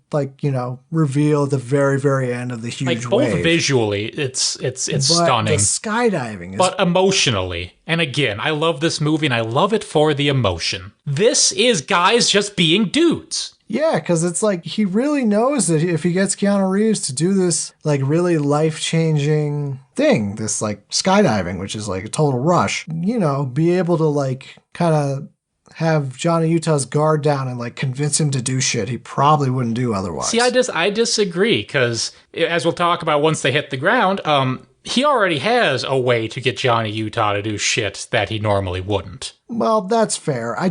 reveal at the very, very end of the huge both wave. Visually, it's stunning. The skydiving is... But emotionally, and again, I love this movie and I love it for the emotion. This is guys just being dudes. Yeah, because it's like he really knows that if he gets Keanu Reeves to do this like really life-changing thing, this like skydiving, which is like a total rush, be able to like kind of have Johnny Utah's guard down and like convince him to do shit he probably wouldn't do otherwise. See, I disagree because as we'll talk about once they hit the ground, he already has a way to get Johnny Utah to do shit that he normally wouldn't. Well, that's fair. I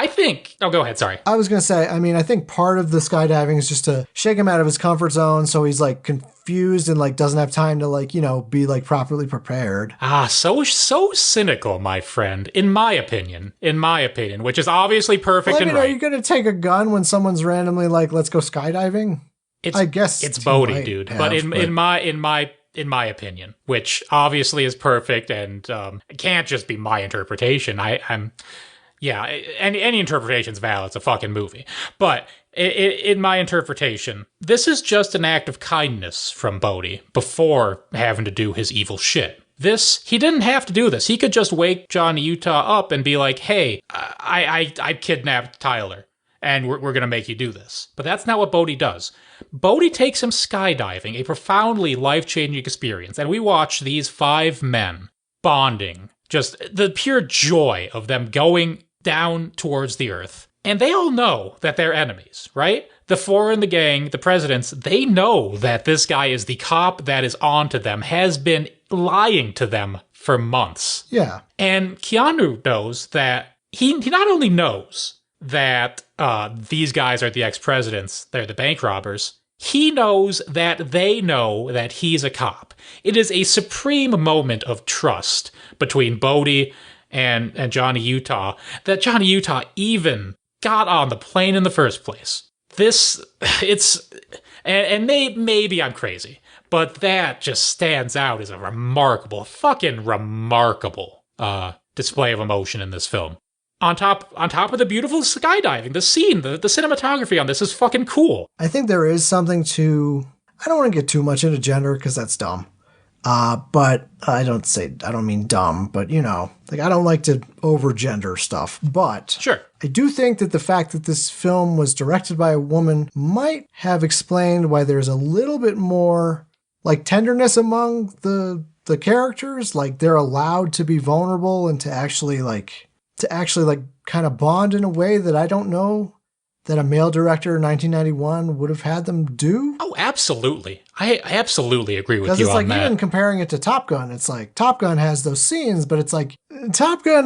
think... Oh, go ahead, sorry. I was going to say, I think part of the skydiving is just to shake him out of his comfort zone so he's like confused and like doesn't have time to like, be like properly prepared. So cynical, my friend, in my opinion, which is obviously perfect and right. Are you going to take a gun when someone's randomly like, let's go skydiving? I guess it's Bodhi, dude. But in my opinion, which obviously is perfect and it can't just be my interpretation. Any interpretation's valid. It's a fucking movie. But in my interpretation, this is just an act of kindness from Bodhi before having to do his evil shit. He didn't have to do this. He could just wake Johnny Utah up and be like, hey, I kidnapped Tyler. and we're going to make you do this. But that's not what Bodhi does. Bodhi takes him skydiving, a profoundly life-changing experience, and we watch these 5 men bonding, just the pure joy of them going down towards the Earth. And they all know that they're enemies, right? The 4 in the gang, the presidents, they know that this guy is the cop that is on to them, has been lying to them for months. Yeah. And Keanu knows that he not only knows that these guys are the ex-presidents, they're the bank robbers, he knows that they know that he's a cop. It is a supreme moment of trust between Bodhi and Johnny Utah that Johnny Utah even got on the plane in the first place. Maybe I'm crazy, but that just stands out as a fucking remarkable display of emotion in this film. On top of the beautiful skydiving, the scene, the cinematography on this is fucking cool. I think there is something to, I don't want to get too much into gender because that's dumb. But I don't mean dumb, but like I don't like to over gender stuff, but sure. I do think that the fact that this film was directed by a woman might have explained why there's a little bit more like tenderness among the characters. Like they're allowed to be vulnerable and to actually kind of bond in a way that I don't know that a male director in 1991 would have had them do. Oh, absolutely. I absolutely agree with you on that. Because it's like, even comparing it to Top Gun, it's like, Top Gun has those scenes, but it's like, Top Gun,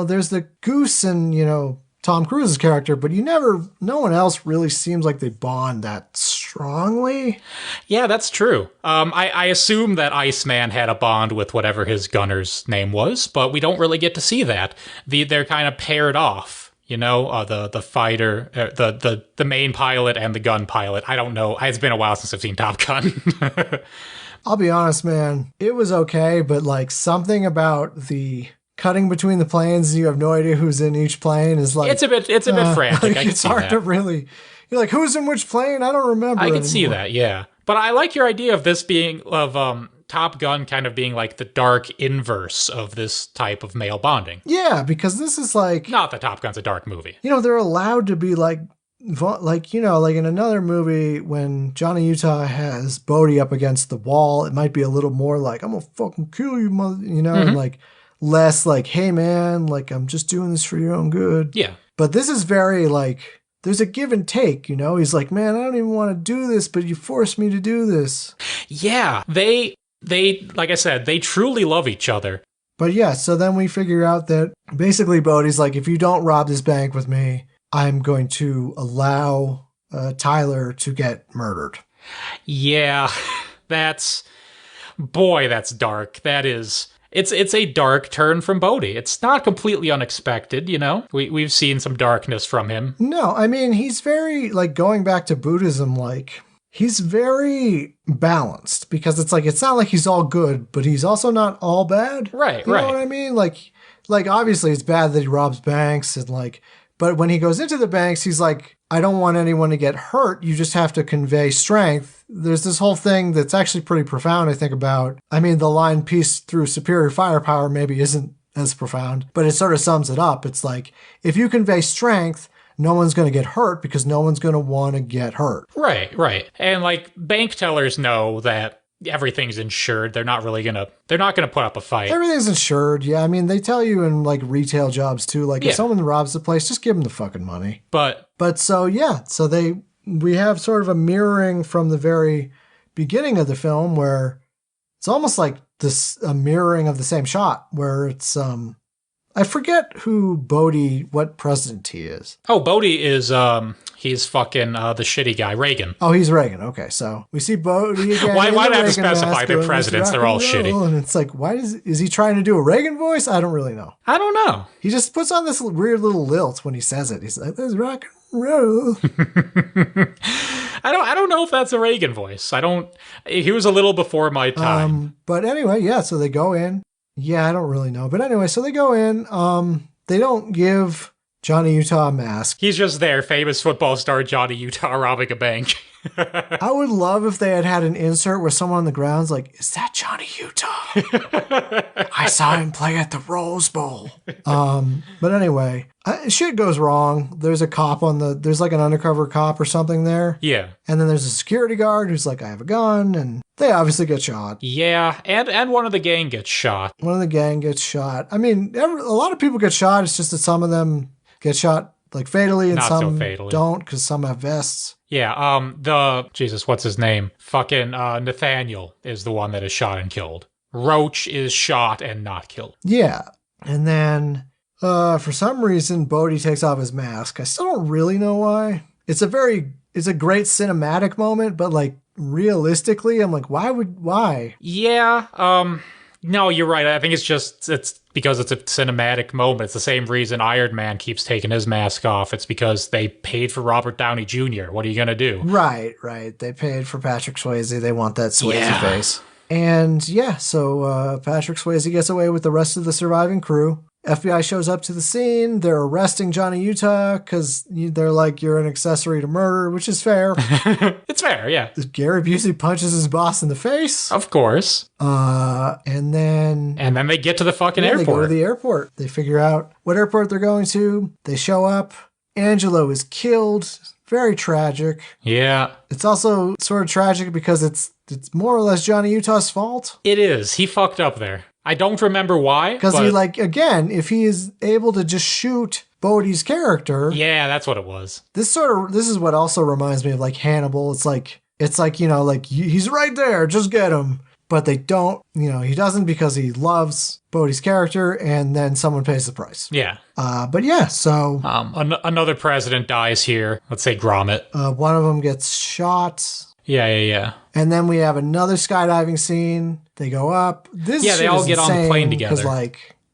there's the goose and, Tom Cruise's character, but no one else really seems like they bond that strongly. Yeah, that's true. I assume that Iceman had a bond with whatever his gunner's name was, but we don't really get to see that. They're kind of paired off. The fighter, the main pilot and the gun pilot. I don't know. It's been a while since I've seen Top Gun. I'll be honest, man. It was okay, but like something about the cutting between the planes and you have no idea who's in each plane is like... It's a bit frantic. Like, I can it's see hard that. To really... You're like, who's in which plane? I don't remember I can anymore. see that, yeah. But I like your idea of this being... Top Gun kind of being like the dark inverse of this type of male bonding. Yeah, because this is like... Not that Top Gun's a dark movie. They're allowed to be like in another movie when Johnny Utah has Bodhi up against the wall, it might be a little more like, I'm gonna fucking kill you, mother, and like less like, hey man, like I'm just doing this for your own good. Yeah. But this is very like, there's a give and take, He's like, man, I don't even want to do this, but you forced me to do this. Yeah, they, like I said, they truly love each other. But yeah, so then we figure out that basically Bodhi's like, if you don't rob this bank with me, I'm going to allow Tyler to get murdered. Yeah, that's dark. That is, it's a dark turn from Bodhi. It's not completely unexpected, We've seen some darkness from him. No, I mean, he's very, like, going back to Buddhism, like... He's very balanced because it's like, it's not like he's all good, but he's also not all bad. Right, You know what I mean? Like obviously it's bad that he robs banks and like, but when he goes into the banks, he's like, I don't want anyone to get hurt. You just have to convey strength. There's this whole thing that's actually pretty profound, I think, about, the line peace through superior firepower maybe isn't as profound, but it sort of sums it up. It's like, if you convey strength, no one's going to get hurt because no one's going to want to get hurt. Right. And like bank tellers know that everything's insured. They're not going to put up a fight. Everything's insured. Yeah. They tell you in like retail jobs too, like if someone robs the place, just give them the fucking money. But so yeah, we have sort of a mirroring from the very beginning of the film where it's almost like a mirroring of the same shot where it's, I forget what president he is. Oh, Bodhi is, he's fucking the shitty guy, Reagan. Oh, he's Reagan. Okay, so we see Bodhi again. Why do I have to specify their presidents? They're all shitty. And it's like, is he trying to do a Reagan voice? I don't really know. I don't know. He just puts on this weird little lilt when he says it. He's like, "This rock and roll." I don't know if that's a Reagan voice. He was a little before my time. But anyway, yeah, so they go in. Yeah, I don't really know. But anyway, so they go in. They don't give Johnny Utah mask. He's just there, famous football star Johnny Utah robbing a bank. I would love if they had an insert where someone on the ground's like, is that Johnny Utah? I saw him play at the Rose Bowl. But anyway, shit goes wrong. There's a cop there's like an undercover cop or something there. Yeah. And then there's a security guard who's like, I have a gun. And they obviously get shot. Yeah, and one of the gang gets shot. One of the gang gets shot. I mean, a lot of people get shot. It's just that some of them get shot like fatally and Not some so fatally. don't because some have vests. Yeah, Jesus, what's his name? Fucking Nathaniel is the one that is shot and killed. Roach is shot and not killed. Yeah. And then for some reason, Bodhi takes off his mask. I still don't really know why. It's a great cinematic moment, but like realistically, I'm like, why? Yeah, no, you're right. I think it's because it's a cinematic moment. It's the same reason Iron Man keeps taking his mask off. It's because they paid for Robert Downey Jr. What are you going to do? Right. They paid for Patrick Swayze. They want that Swayze face. And yeah, so Patrick Swayze gets away with the rest of the surviving crew. FBI shows up to the scene. They're arresting Johnny Utah because they're like, you're an accessory to murder, which is fair. It's fair, yeah. Gary Busey punches his boss in the face. Of course. And then they get to the fucking airport. They go to the airport. They figure out what airport they're going to. They show up. Angelo is killed. Very tragic. Yeah. It's also sort of tragic because it's more or less Johnny Utah's fault. It is. He fucked up there. I don't remember why. Because he, again, if he is able to just shoot Bodhi's character. Yeah, that's what it was. This is what also reminds me of like Hannibal. It's like, he's right there, just get him. But they don't, he doesn't because he loves Bodhi's character and then someone pays the price. Yeah. But yeah, so. Another president dies here. Let's say Gromit. One of them gets shot. Yeah. And then we have another skydiving scene. They go up. They all get on the plane together.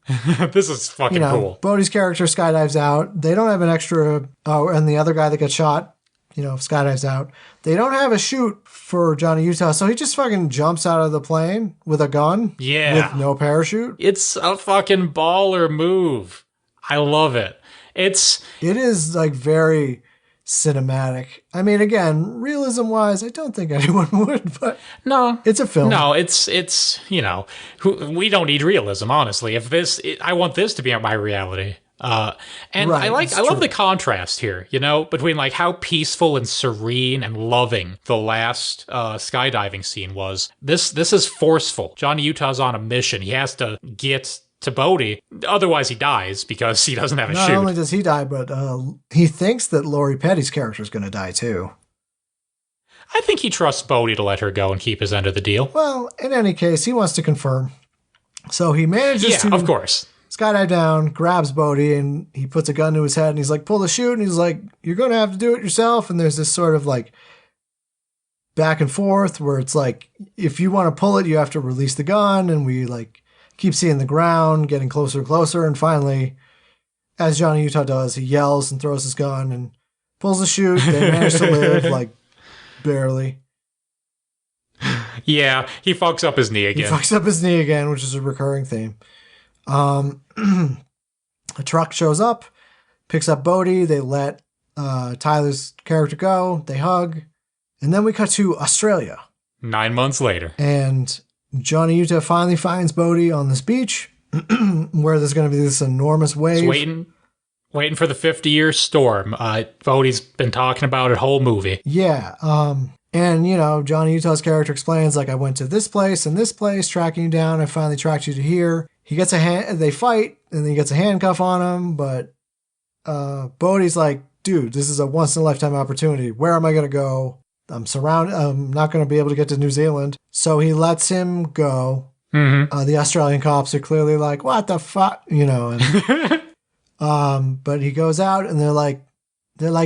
Because this is fucking cool. Bodhi's character skydives out. They don't have an extra. Oh, and the other guy that gets shot, skydives out. They don't have a chute for Johnny Utah, so he just fucking jumps out of the plane with a gun. Yeah. With no parachute. It's a fucking baller move. I love it. It is like very cinematic. I mean, again, realism-wise, I don't think anyone would, but no, it's a film. No, it's we don't need realism, honestly. I want this to be my reality. And right, I love the contrast here, between like how peaceful and serene and loving the last skydiving scene was. This is forceful. Johnny Utah's on a mission. He has to get to Bodhi, otherwise he dies because he doesn't have a chute. Not only does he die, but he thinks that Lori Petty's character is going to die too. I think he trusts Bodhi to let her go and keep his end of the deal. Well, in any case, he wants to confirm. So he manages to, of course, skydive down, grabs Bodhi, and he puts a gun to his head, and he's like, pull the chute, and he's like, you're going to have to do it yourself. And there's this sort of like back and forth where it's like, if you want to pull it, you have to release the gun, and we like keep seeing the ground, getting closer and closer, and finally, as Johnny Utah does, he yells and throws his gun and pulls the chute. They manage to live, like, barely. Yeah, he fucks up his knee again. Which is a recurring theme. A truck shows up, picks up Bodhi, they let Tyler's character go, they hug, and then we cut to Australia. 9 months later. And Johnny Utah finally finds Bodhi on this beach where there's going to be this enormous wave. He's waiting for the 50-year storm. Bodhi's been talking about it whole movie. Yeah. And, Johnny Utah's character explains, like, I went to this place and this place, tracking you down. I finally tracked you to here. He gets they fight, and then he gets a handcuff on him. But Bodhi's like, dude, this is a once-in-a-lifetime opportunity. Where am I going to go? I'm surrounded. I'm not going to be able to get to New Zealand. So he lets him go. Mm-hmm. The Australian cops are clearly like, what the fuck? And, but he goes out and they're like,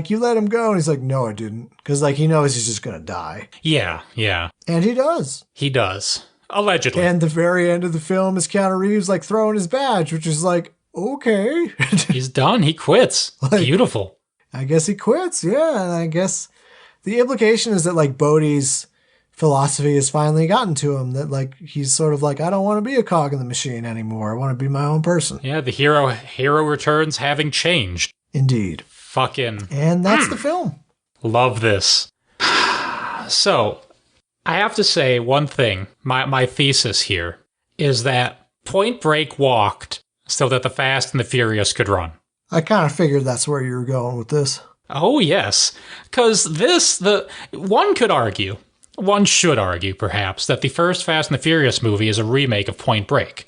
you let him go. And he's like, no, I didn't. Because like he knows he's just going to die. Yeah. And he does. Allegedly. And the very end of the film is Keanu Reeves like throwing his badge, which is like, okay. He's done. He quits. Beautiful. I guess he quits. Yeah. And I guess the implication is that like Bodhi's philosophy has finally gotten to him, that like he's sort of like, I don't want to be a cog in the machine anymore. I want to be my own person. Yeah, the hero returns having changed. Indeed. Fucking And that's the film. love this. So, I have to say one thing. My thesis here is that Point Break walked so that the Fast and the Furious could run. I kind of figured that's where you were going with this. Oh, yes. Because one should argue, perhaps, that the first Fast and the Furious movie is a remake of Point Break.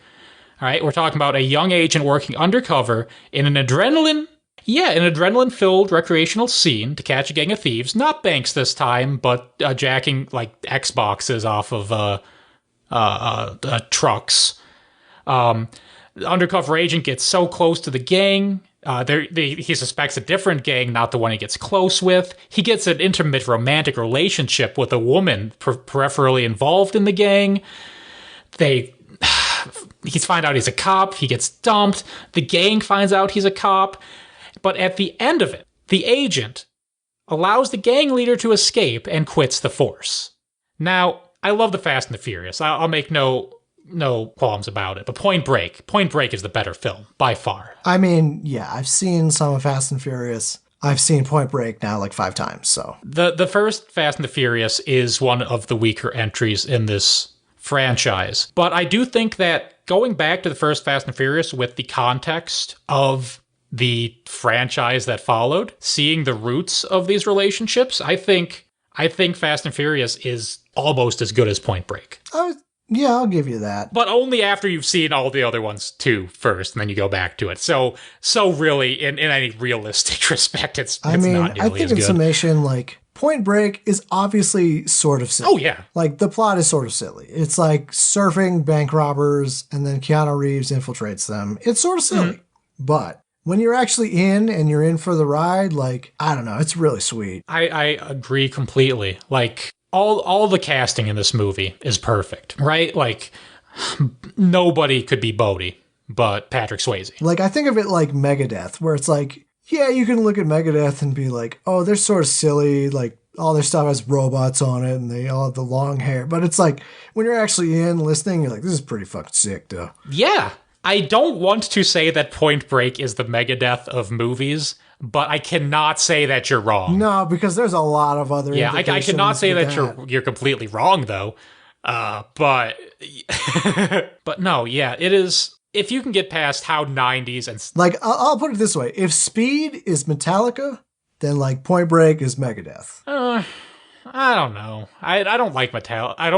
All right, we're talking about a young agent working undercover in an adrenaline-filled recreational scene to catch a gang of thieves. Not banks this time, but jacking, like, Xboxes off of trucks. The undercover agent gets so close to the gang. He suspects a different gang, not the one he gets close with. He gets an intimate romantic relationship with a woman peripherally involved in the gang. He finds out he's a cop. He gets dumped. The gang finds out he's a cop. But at the end of it, the agent allows the gang leader to escape and quits the force. Now, I love the Fast and the Furious. I'll make no qualms about it. But Point Break is the better film, by far. I mean, yeah, I've seen some of Fast and Furious. I've seen Point Break now like 5 times, so. The first Fast and the Furious is one of the weaker entries in this franchise. But I do think that going back to the first Fast and Furious with the context of the franchise that followed, seeing the roots of these relationships, I think Fast and Furious is almost as good as Point Break. Yeah, I'll give you that. But only after you've seen all the other ones too first, and then you go back to it. So really, in any realistic respect, it's not nearly as good. I think in summation, like, Point Break is obviously sort of silly. Oh, yeah. Like, the plot is sort of silly. It's like surfing bank robbers, and then Keanu Reeves infiltrates them. It's sort of silly. Mm-hmm. But when you're actually in, and you're in for the ride, like, I don't know, it's really sweet. I agree completely. Like, all the casting in this movie is perfect, right? Like, nobody could be Bodhi but Patrick Swayze. Like, I think of it like Megadeth, where it's like, yeah, you can look at Megadeth and be like, oh, they're sort of silly, like, all their stuff has robots on it, and they all have the long hair. But it's like, when you're actually in listening, you're like, this is pretty fucking sick, though. Yeah. I don't want to say that Point Break is the Megadeth of movies, but I cannot say that you're wrong. No, because there's a lot of other. Yeah, I cannot say that you're completely wrong though. But no, yeah, it is. If you can get past how 90s and like, I'll put it this way: if Speed is Metallica, then like Point Break is Megadeth. I don't know. I don't like Metallica. I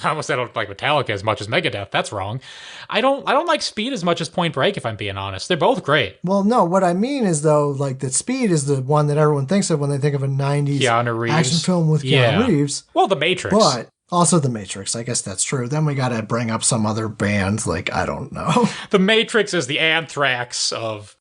almost said I don't like Metallica as much as Megadeth. That's wrong. I don't like Speed as much as Point Break, if I'm being honest. They're both great. Well, no, what I mean is, though, like, that Speed is the one that everyone thinks of when they think of a 90s action film with Keanu Reeves. Well, The Matrix. But also The Matrix. I guess that's true. Then we got to bring up some other band. Like, I don't know. The Matrix is the Anthrax of...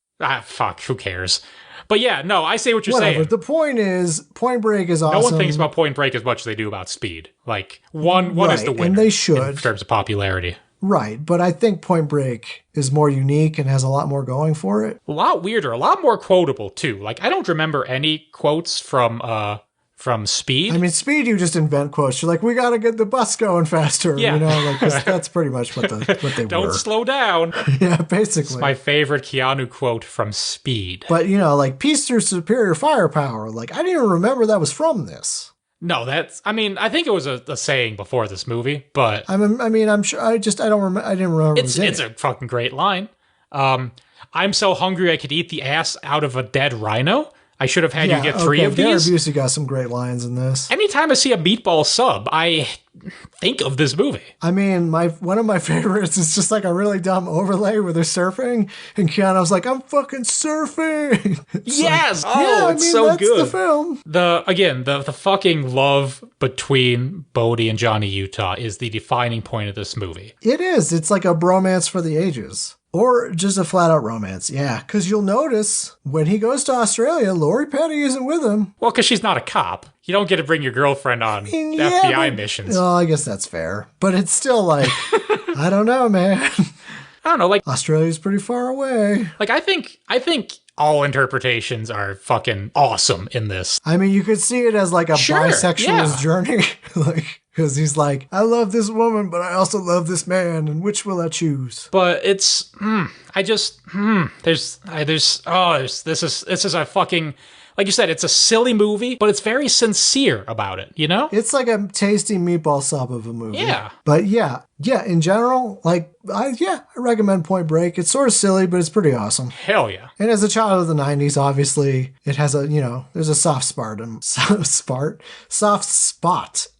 who cares? But yeah, no, I say what you're saying. The point is, Point Break is awesome. No one thinks about Point Break as much as they do about Speed. Like, one is the winner, and they should, in terms of popularity. Right, but I think Point Break is more unique and has a lot more going for it. A lot weirder, a lot more quotable, too. Like, I don't remember any quotes from Speed. I mean, Speed, you just invent quotes. You're like, we gotta get the bus going faster. Yeah. You know, like, 'cause that's pretty much what they were. Don't slow down. Yeah, basically. It's my favorite Keanu quote from Speed. But, you know, like, peace through superior firepower. Like, I didn't even remember that was from this. No, I think it was a saying before this movie, but... I'm sure, I didn't remember it's a fucking great line. I'm so hungry I could eat the ass out of a dead rhino. I should have had you get 3 of these. Gary Busey got some great lines in this. Anytime I see a meatball sub, I think of this movie. I mean, one of my favorites is just like a really dumb overlay where they're surfing, and Keanu's like, I'm fucking surfing. Yes! It's so that's good. The film. The fucking love between Bodhi and Johnny Utah is the defining point of this movie. It is. It's like a bromance for the ages. Or just a flat-out romance, yeah. Because you'll notice, when he goes to Australia, Lori Petty isn't with him. Well, because she's not a cop. You don't get to bring your girlfriend on FBI missions. Well, I guess that's fair. But it's still like, I don't know, man. I don't know, like... Australia's pretty far away. Like, I think all interpretations are fucking awesome in this. I mean, you could see it as like a bisexual's journey. Like... Because he's like, I love this woman, but I also love this man, and which will I choose? But it's, I this is a fucking, like you said, it's a silly movie, but it's very sincere about it, you know? It's like a tasty meatball sub of a movie. Yeah. But yeah, in general, like, I recommend Point Break. It's sort of silly, but it's pretty awesome. Hell yeah. And as a child of the 90s, obviously, it has there's a soft spot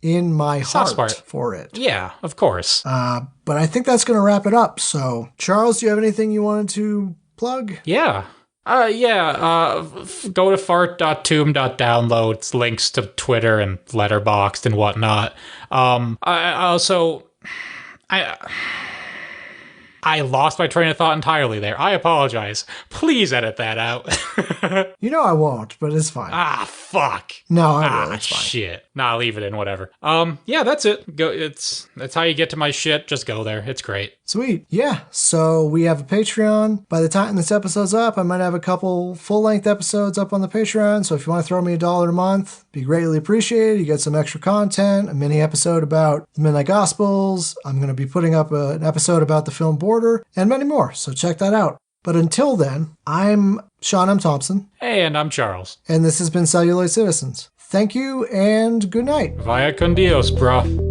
in my heart for it. Yeah, of course. But I think that's going to wrap it up. So, Charles, do you have anything you wanted to plug? Yeah. Go to fart.tomb.download. It's links to Twitter and Letterboxd and whatnot. I lost my train of thought entirely there. I apologize. Please edit that out. I won't, but it's fine. Fuck. No, I will. It's fine. Shit. Nah, leave it in, whatever. Yeah, that's it. That's how you get to my shit. Just go there. It's great. Sweet. Yeah. So we have a Patreon. By the time this episode's up, I might have a couple full-length episodes up on the Patreon. So if you want to throw me $1 a month, be greatly appreciated. You get some extra content, a mini episode about the Midnight Gospels. I'm going to be putting up an episode about the film Border and many more. So check that out. But until then, I'm Sean M. Thompson. Hey, and I'm Charles. And this has been Celluloid Citizens. Thank you and good night. Vaya con Dios, bro.